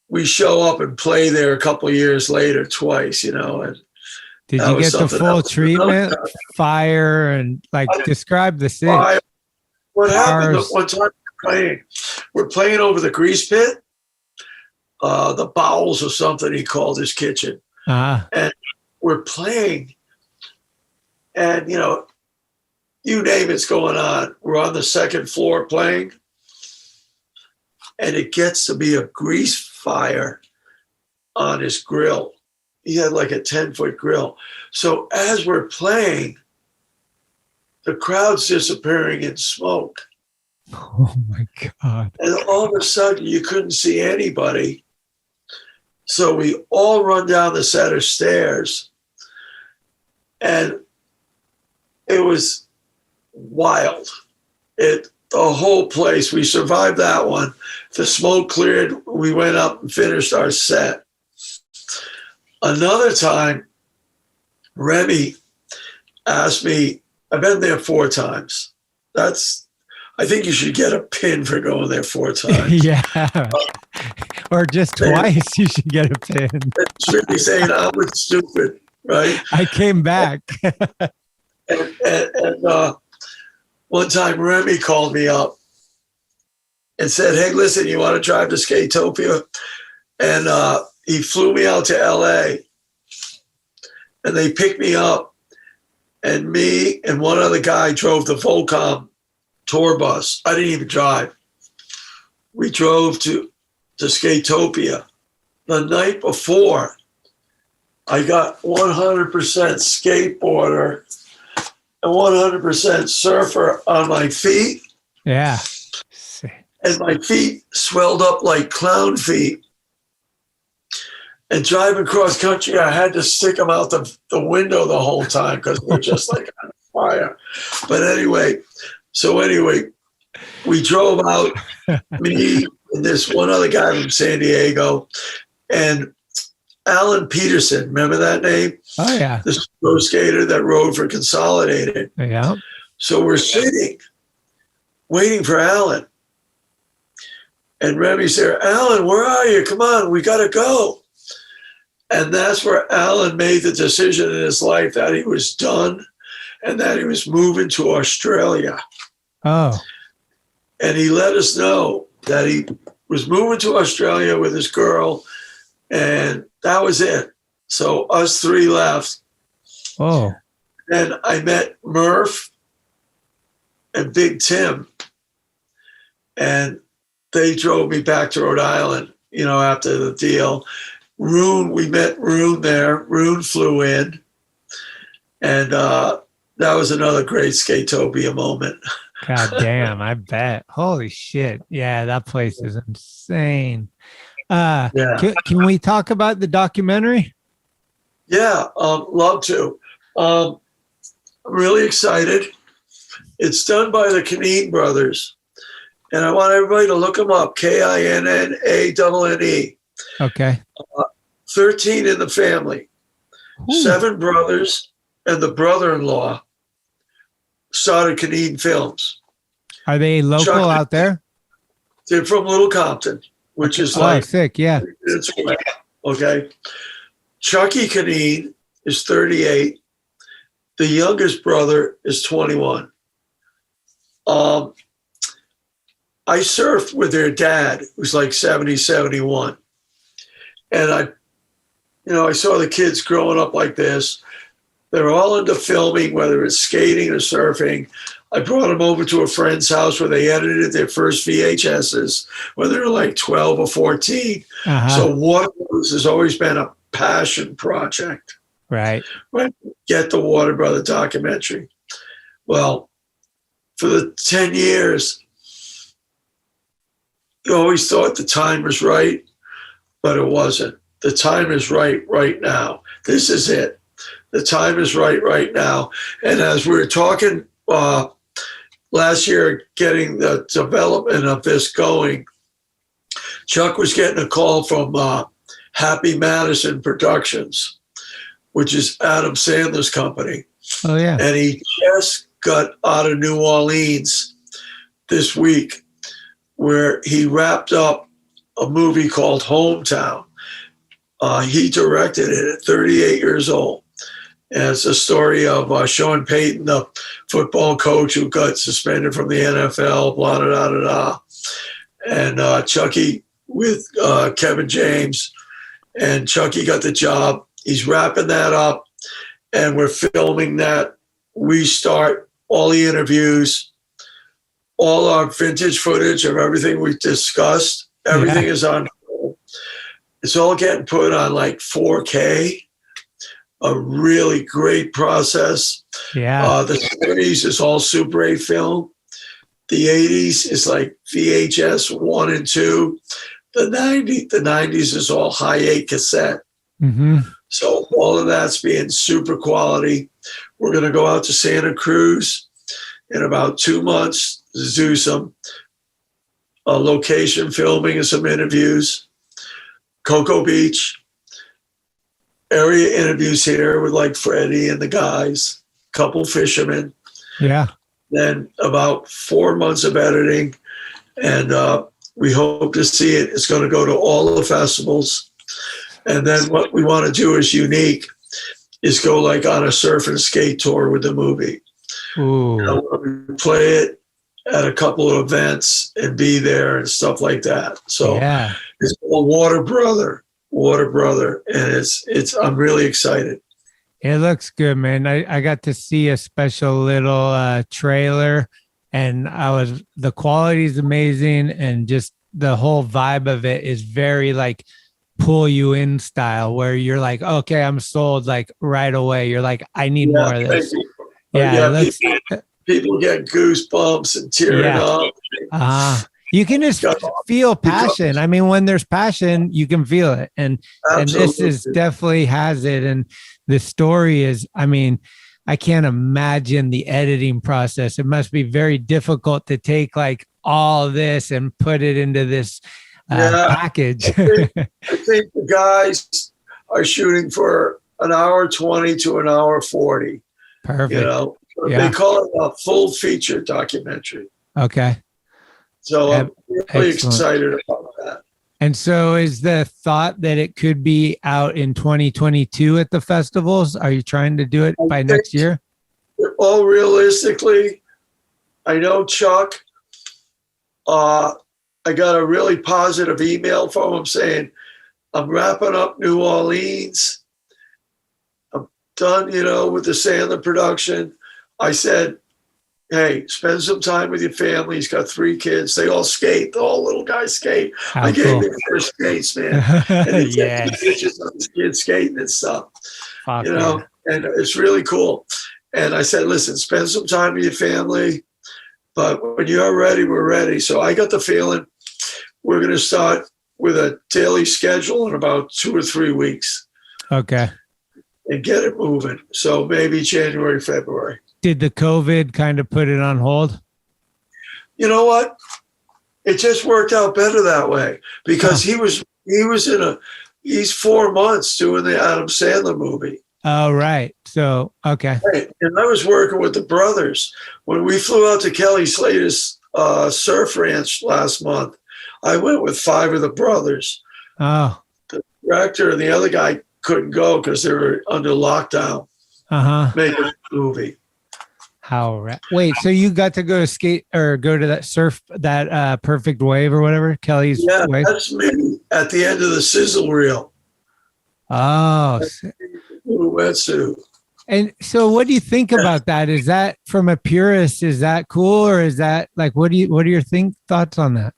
we show up and play there a couple of years later, twice, And did you get the full treatment? Fire and describe the scene. What happened one time we're playing over the grease pit, the bowels or something he called his kitchen. And we're playing, and you name it's going on. We're on the second floor playing, and it gets to be a grease fire on his grill. He had like a 10-foot grill. So as we're playing, the crowd's disappearing in smoke. Oh my God. And all of a sudden you couldn't see anybody. So we all run down the set of stairs, and it was wild. The whole place, we survived that one. The smoke cleared. We went up and finished our set. Another time, Remy asked me, I've been there 4 times. I think you should get a pin for going there 4 times. Yeah. Or just twice, you should get a pin. Should be saying, I'm stupid. right? I came back. And one time Remy called me up and said, hey, listen, you want to drive to Skatopia? And he flew me out to LA and they picked me up, and me and one other guy drove the Volcom tour bus. I didn't even drive. We drove to Skatopia. The night before, I got 100% skateboarder and 100% surfer on my feet. Yeah. And my feet swelled up like clown feet. And driving cross country, I had to stick them out the window the whole time because they're just like on fire. But anyway, we drove out, me and this one other guy from San Diego, and Alan Peterson, remember that name? Oh, yeah. The pro skater that rode for Consolidated. Yeah. So we're sitting, waiting for Alan. And Remy's there, Alan, where are you? Come on, we got to go. And that's where Alan made the decision in his life that he was done and that he was moving to Australia. Oh. And he let us know that he was moving to Australia with his girl, and that was it. So us three left. Oh. And I met Murph and Big Tim, and they drove me back to Rhode Island, after the deal. We met Rune there. Rune flew in, and that was another great Skatopia moment. God damn, I bet. Holy shit. Yeah, that place is insane. Yeah. Can we talk about the documentary? Yeah, love to. I'm really excited. It's done by the Kinane brothers, and I want everybody to look them up, Kinnane. Okay. 13 in the family. Ooh. 7 brothers and the brother-in-law started Kinane Films. Are they local out there? They're from Little Compton, which is sick, yeah. Okay. Chucky Kinane is 38. The youngest brother is 21. I surfed with their dad, who's like 70, 71. And I saw the kids growing up like this. They're all into filming, whether it's skating or surfing. I brought them over to a friend's house where they edited their first VHSs when they were like 12 or 14. Uh-huh. So Waterbrothers has always been a passion project. Right. Get the Water Brother documentary. Well, for the 10 years, you always thought the time was right, but it wasn't. The time is right now. This is it. The time is right now. And as we were talking last year, getting the development of this going, Chuck was getting a call from Happy Madison Productions, which is Adam Sandler's company. Oh, yeah. And he just got out of New Orleans this week, where he wrapped up a movie called Hometown. He directed it at 38 years old. And it's a story of Sean Payton, the football coach who got suspended from the NFL, blah, blah, blah, blah. And Chucky with Kevin James. And Chucky got the job. He's wrapping that up, and we're filming that. We start all the interviews, all our vintage footage of everything we discussed. Everything is on. It's all getting put on like 4K. A really great process. Yeah. The 70s is all Super 8 film. The 80s is like VHS 1 and 2. The 90s is all high 8 cassette. Mm-hmm. So all of that's being super quality. We're going to go out to Santa Cruz in about 2 months to do some location filming and some interviews. Cocoa Beach. Area interviews here with like Freddie and the guys, couple fishermen. Yeah. Then about 4 months of editing, and we hope to see it. It's going to go to all the festivals. And then what we want to do is unique. is go like on a surf and skate tour with the movie. Ooh. You know, play it at a couple of events and be there and stuff like that. So yeah. It's called Water Brother, and it's. I'm really excited. It looks good, man. I got to see a special little trailer, and the quality is amazing, and just the whole vibe of it is very like pull you in style, where you're like, okay, I'm sold like right away. You're like, I need more of this. People get goosebumps and tearing up. You can just feel passion. I mean, when there's passion, you can feel it. And this is definitely has it. And the story is, I mean, I can't imagine the editing process. It must be very difficult to take like all this and put it into this package. I think the guys are shooting for an hour 20 to an hour 40. Perfect. You know, they call it a full feature documentary. Okay. So I'm really excited about that. And so is the thought that it could be out in 2022 at the festivals? Are you trying to do it by next year? All realistically, I know Chuck. I got a really positive email from him saying, I'm wrapping up New Orleans. I'm done, with the Sandler production. I said, hey, spend some time with your family. He's got 3 kids. They all skate. All little guys skate. I gave him their skates, man. And he takes pictures of his kids skating and stuff. And it's really cool. And I said, listen, spend some time with your family. But when you're ready, we're ready. So I got the feeling we're going to start with a daily schedule in about 2 or 3 weeks. Okay. And get it moving. So maybe January, February. Did the COVID kind of put it on hold? You know what? It just worked out better that way because he's 4 months doing the Adam Sandler movie. Oh, right. So, okay. Right. And I was working with the brothers. When we flew out to Kelly Slater's surf ranch last month, I went with 5 of the brothers. Oh. The director and the other guy couldn't go because they were under lockdown. Making a movie. How right. Wait, so you got to go to skate or go to that surf, that perfect wave or whatever, Kelly's wave? Yeah, that's me at the end of the sizzle reel. Oh. Little wetsuit. And so what do you think about that? Is that from a purist, is that cool? Or is that like, what are your thoughts on that?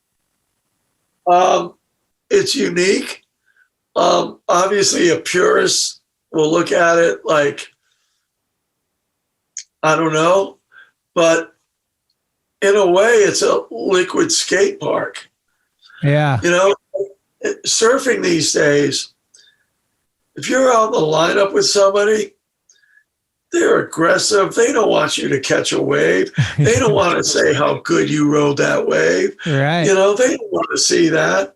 It's unique. Obviously a purist will look at it like, I don't know, but in a way, it's a liquid skate park. Yeah. Surfing these days, if you're out in the lineup with somebody, they're aggressive. They don't want you to catch a wave. They don't want to say how good you rode that wave. Right. They don't want to see that.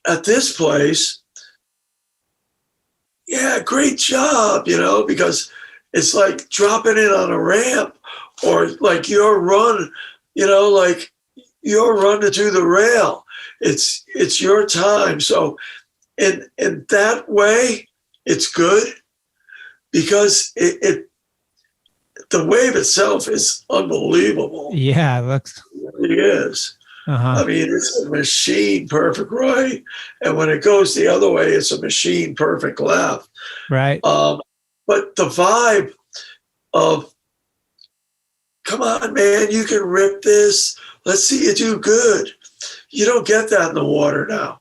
At this place, great job, because it's like dropping in on a ramp or like your run, like your run to do the rail. It's your time. So in that way, it's good because the wave itself is unbelievable. Yeah, it looks. It really is. I mean, it's a machine perfect right. And when it goes the other way, it's a machine perfect left. Right. But the vibe of, come on, man, you can rip this. Let's see you do good. You don't get that in the water now.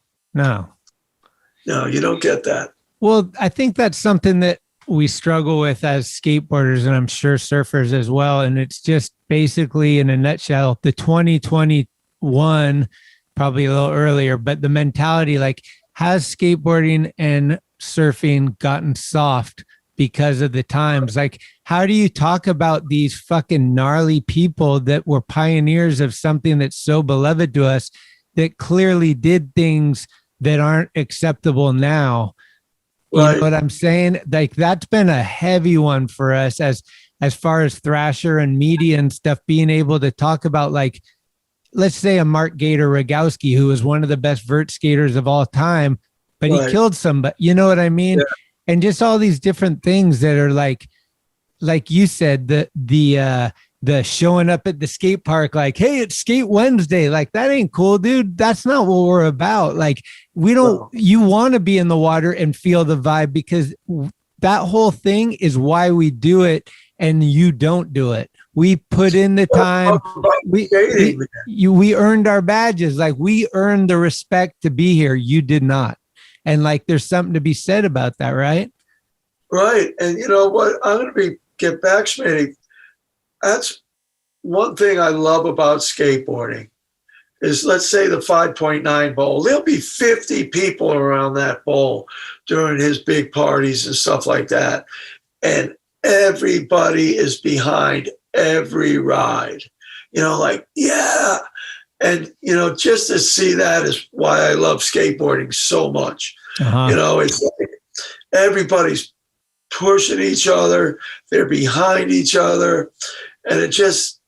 No, you don't get that. Well, I think that's something that we struggle with as skateboarders, and I'm sure surfers as well. And it's just basically, in a nutshell, the 2021, probably a little earlier, but the mentality, like, has skateboarding and surfing gotten soft because of the times? Like, how do you talk about these fucking gnarly people that were pioneers of something that's so beloved to us that clearly did things that aren't acceptable now? You know what I'm saying? Like, that's been a heavy one for us as far as Thrasher and media and stuff, being able to talk about, like, let's say a Mark Gator Rogowski, who was one of the best vert skaters of all time, but he killed somebody. You know what I mean? and just all these different things that are like you said, the showing up at the skate park, like, hey, it's Skate Wednesday. Like, that ain't cool, dude. That's not what we're about. Like, we don't, you want to be in the water and feel the vibe, because that whole thing is why we do it. And you don't do it. We put in the time. We earned our badges. Like, we earned the respect to be here. You did not. And like, there's something to be said about that, right? Right. And you know what? I'm going to get back, Schmitty. That's one thing I love about skateboarding is, let's say the 5.9 bowl, there'll be 50 people around that bowl during his big parties and stuff like that. And everybody is behind every ride, you know, like, yeah. And, you know, just to see that is why I love skateboarding so much. You know, it's like everybody's pushing each other. They're behind each other. And it just,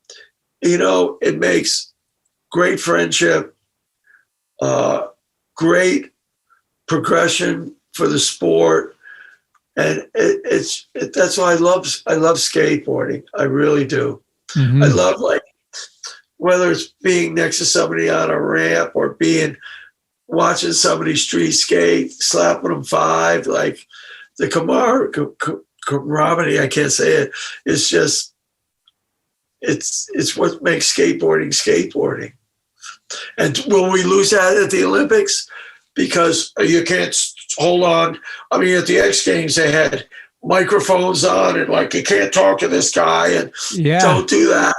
you know, it makes great friendship, great progression for the sport. And that's why I love skateboarding. I really do. I love, like, whether it's being next to somebody on a ramp or watching somebody street skate, slapping them five, like the camaraderie, I can't say it. It's just, it's what makes skateboarding. And will we lose that at the Olympics? Because you can't hold on. I mean, at the X Games, they had microphones on and like, you can't talk to this guy and don't do that.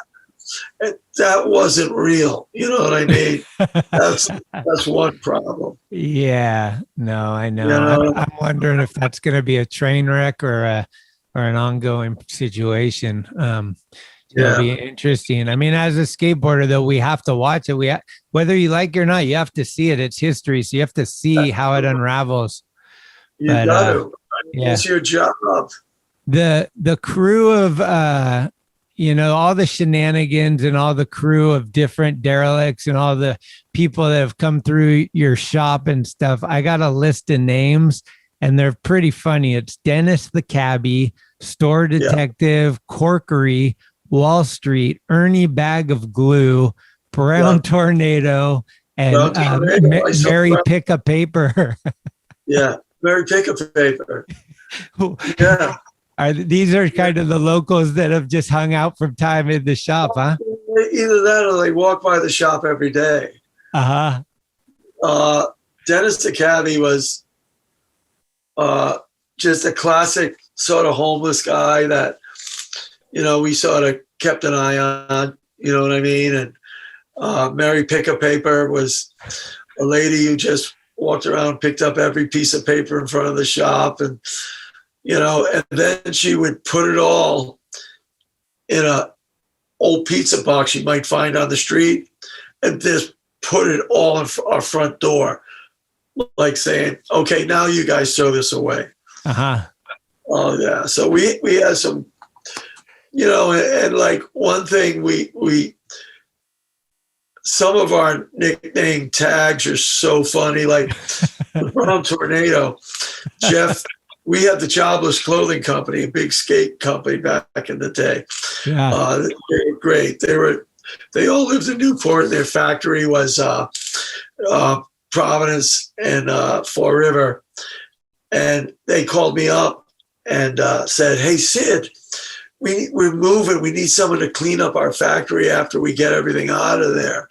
And that wasn't real. You know what I mean? That's one problem. Yeah, no, I know. You know? I'm wondering if that's going to be a train wreck or an ongoing situation. It'll be interesting. I mean, as a skateboarder, though, we have to watch it. Whether you like it or not, you have to see it. It's history, so you have to see how it unravels. You got to. It's your job. The crew of you know, all the shenanigans and all the crew of different derelicts and all the people that have come through your shop and stuff. I got a list of names, and they're pretty funny. It's Dennis the Cabbie, Store Detective, Corkery, Wall Street, Ernie Bag of Glue, Brown Tornado, and Mary Picka Paper. Mary Picka Paper. Yeah. These are kind of the locals that have just hung out from time in the shop, huh? Either that or they walk by the shop every day. Dennis the Cabbie was just a classic sort of homeless guy that, you know, we sort of kept an eye on, you know what I mean? And Mary Picka Paper was a lady who just walked around, picked up every piece of paper in front of the shop, and, you know, and then she would put it all in a old pizza box you might find on the street and just put it all in our front door, like saying, okay, now you guys throw this away. Oh yeah. So we had some, you know, and like one thing we some of our nickname tags are so funny, like the Brown Tornado. Jeff, we had the Jobless Clothing Company, a big skate company back in the day. They were great. They all lived in Newport. Their factory was Providence and Fall River. And they called me up and said, hey, Sid, we're moving. We need someone to clean up our factory after we get everything out of there.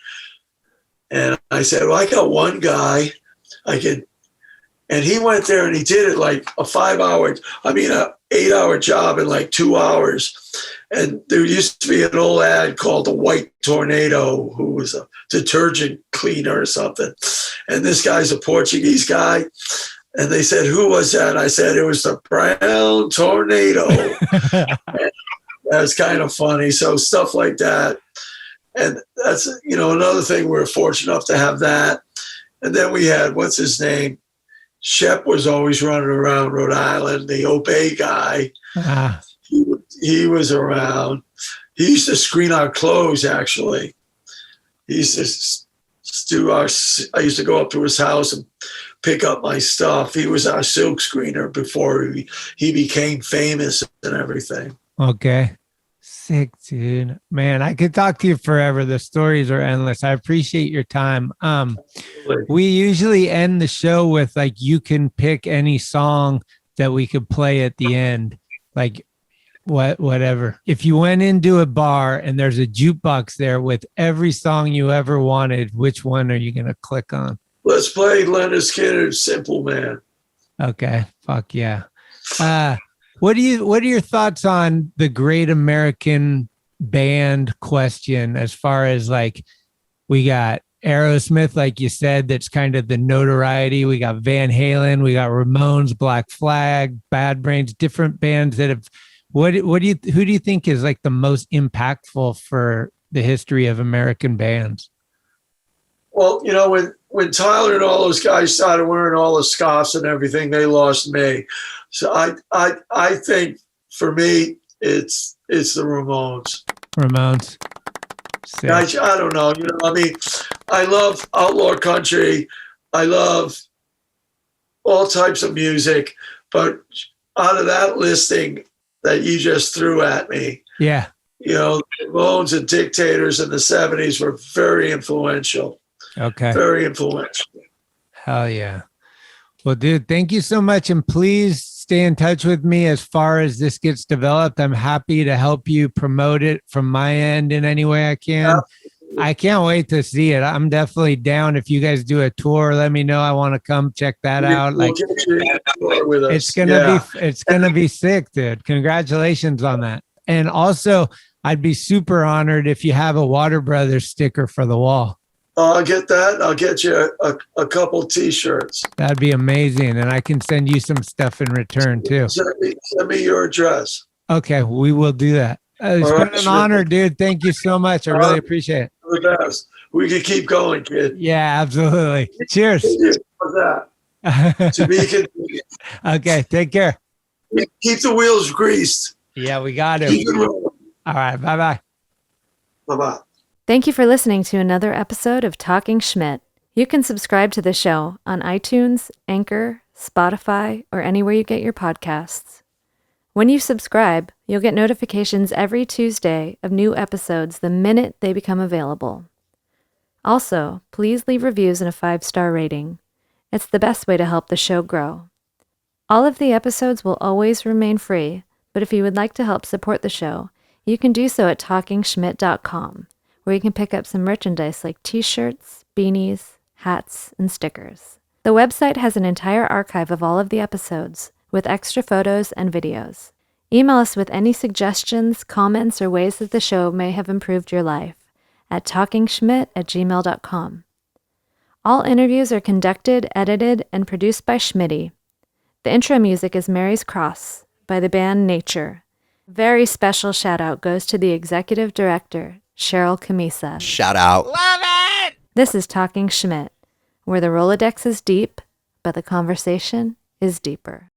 And I said, well, I got one guy. And he went there and he did it like a 8-hour job in like 2 hours. And there used to be an old ad called the White Tornado, who was a detergent cleaner or something. And this guy's a Portuguese guy. And they said, who was that? I said, it was the Brown Tornado. That was kind of funny. So stuff like that. And that's, you know, another thing, we're fortunate enough to have that. And then we had, what's his name? Shep was always running around Rhode Island, the Obey guy. He was around. He used to screen our clothes, actually. He used to I used to go up to his house and pick up my stuff. He was our silk screener before he became famous and everything. Okay. Sick, dude. Man, I could talk to you forever. The stories are endless. I appreciate your time. We usually end the show with like, you can pick any song that we could play at the end. Like whatever. If you went into a bar and there's a jukebox there with every song you ever wanted, which one are you going to click on? Let's play Leonard Skinner's Simple Man. Okay. Fuck yeah. What are your thoughts on the great American band question, as far as like, we got Aerosmith, like you said, that's kind of the notoriety. We got Van Halen, we got Ramones, Black Flag, Bad Brains, different bands that have, who do you think is like the most impactful for the history of American bands? Well, you know, when Tyler and all those guys started wearing all the scarves and everything, they lost me. So I think for me, it's the Ramones. Ramones. I don't know. You know, I mean, I love outlaw country. I love all types of music, but out of that listing that you just threw at me, yeah, you know, the Ramones and Dictators in the 70s were very influential. Okay. Very influential. Hell yeah. Well, dude, thank you so much. And please stay in touch with me as far as this gets developed. I'm happy to help you promote it from my end in any way I can. I can't wait to see it. I'm definitely down. If you guys do a tour, let me know. I want to come check that out. Like, it's gonna be sick, dude. Congratulations on that. And also, I'd be super honored if you have a Water Brothers sticker for the wall. I'll get that. I'll get you a couple T-shirts. That'd be amazing. And I can send you some stuff in return too. Send me your address. Okay, we will do that. It's been an honor, dude. Thank you so much. I really appreciate it. The best. We can keep going, kid. Yeah, absolutely. Cheers. For that. To be continued. Okay, take care. Keep the wheels greased. Yeah, we got it. Keep it rolling. All right, bye-bye. Bye-bye. Thank you for listening to another episode of Talkin Schmit. You can subscribe to the show on iTunes, Anchor, Spotify, or anywhere you get your podcasts. When you subscribe, you'll get notifications every Tuesday of new episodes the minute they become available. Also, please leave reviews and a 5-star rating. It's the best way to help the show grow. All of the episodes will always remain free, but if you would like to help support the show, you can do so at TalkinSchmit.com, where you can pick up some merchandise like t-shirts, beanies, hats, and stickers. The website has an entire archive of all of the episodes, with extra photos and videos. Email us with any suggestions, comments, or ways that the show may have improved your life at talkinschmit@gmail.com. All interviews are conducted, edited, and produced by Schmitty. The intro music is Mary's Cross by the band Nature. Very special shout out goes to the executive director, Sharal Camisa. Shout out. Love it! This is Talkin Schmit, where the Rolodex is deep, but the conversation is deeper.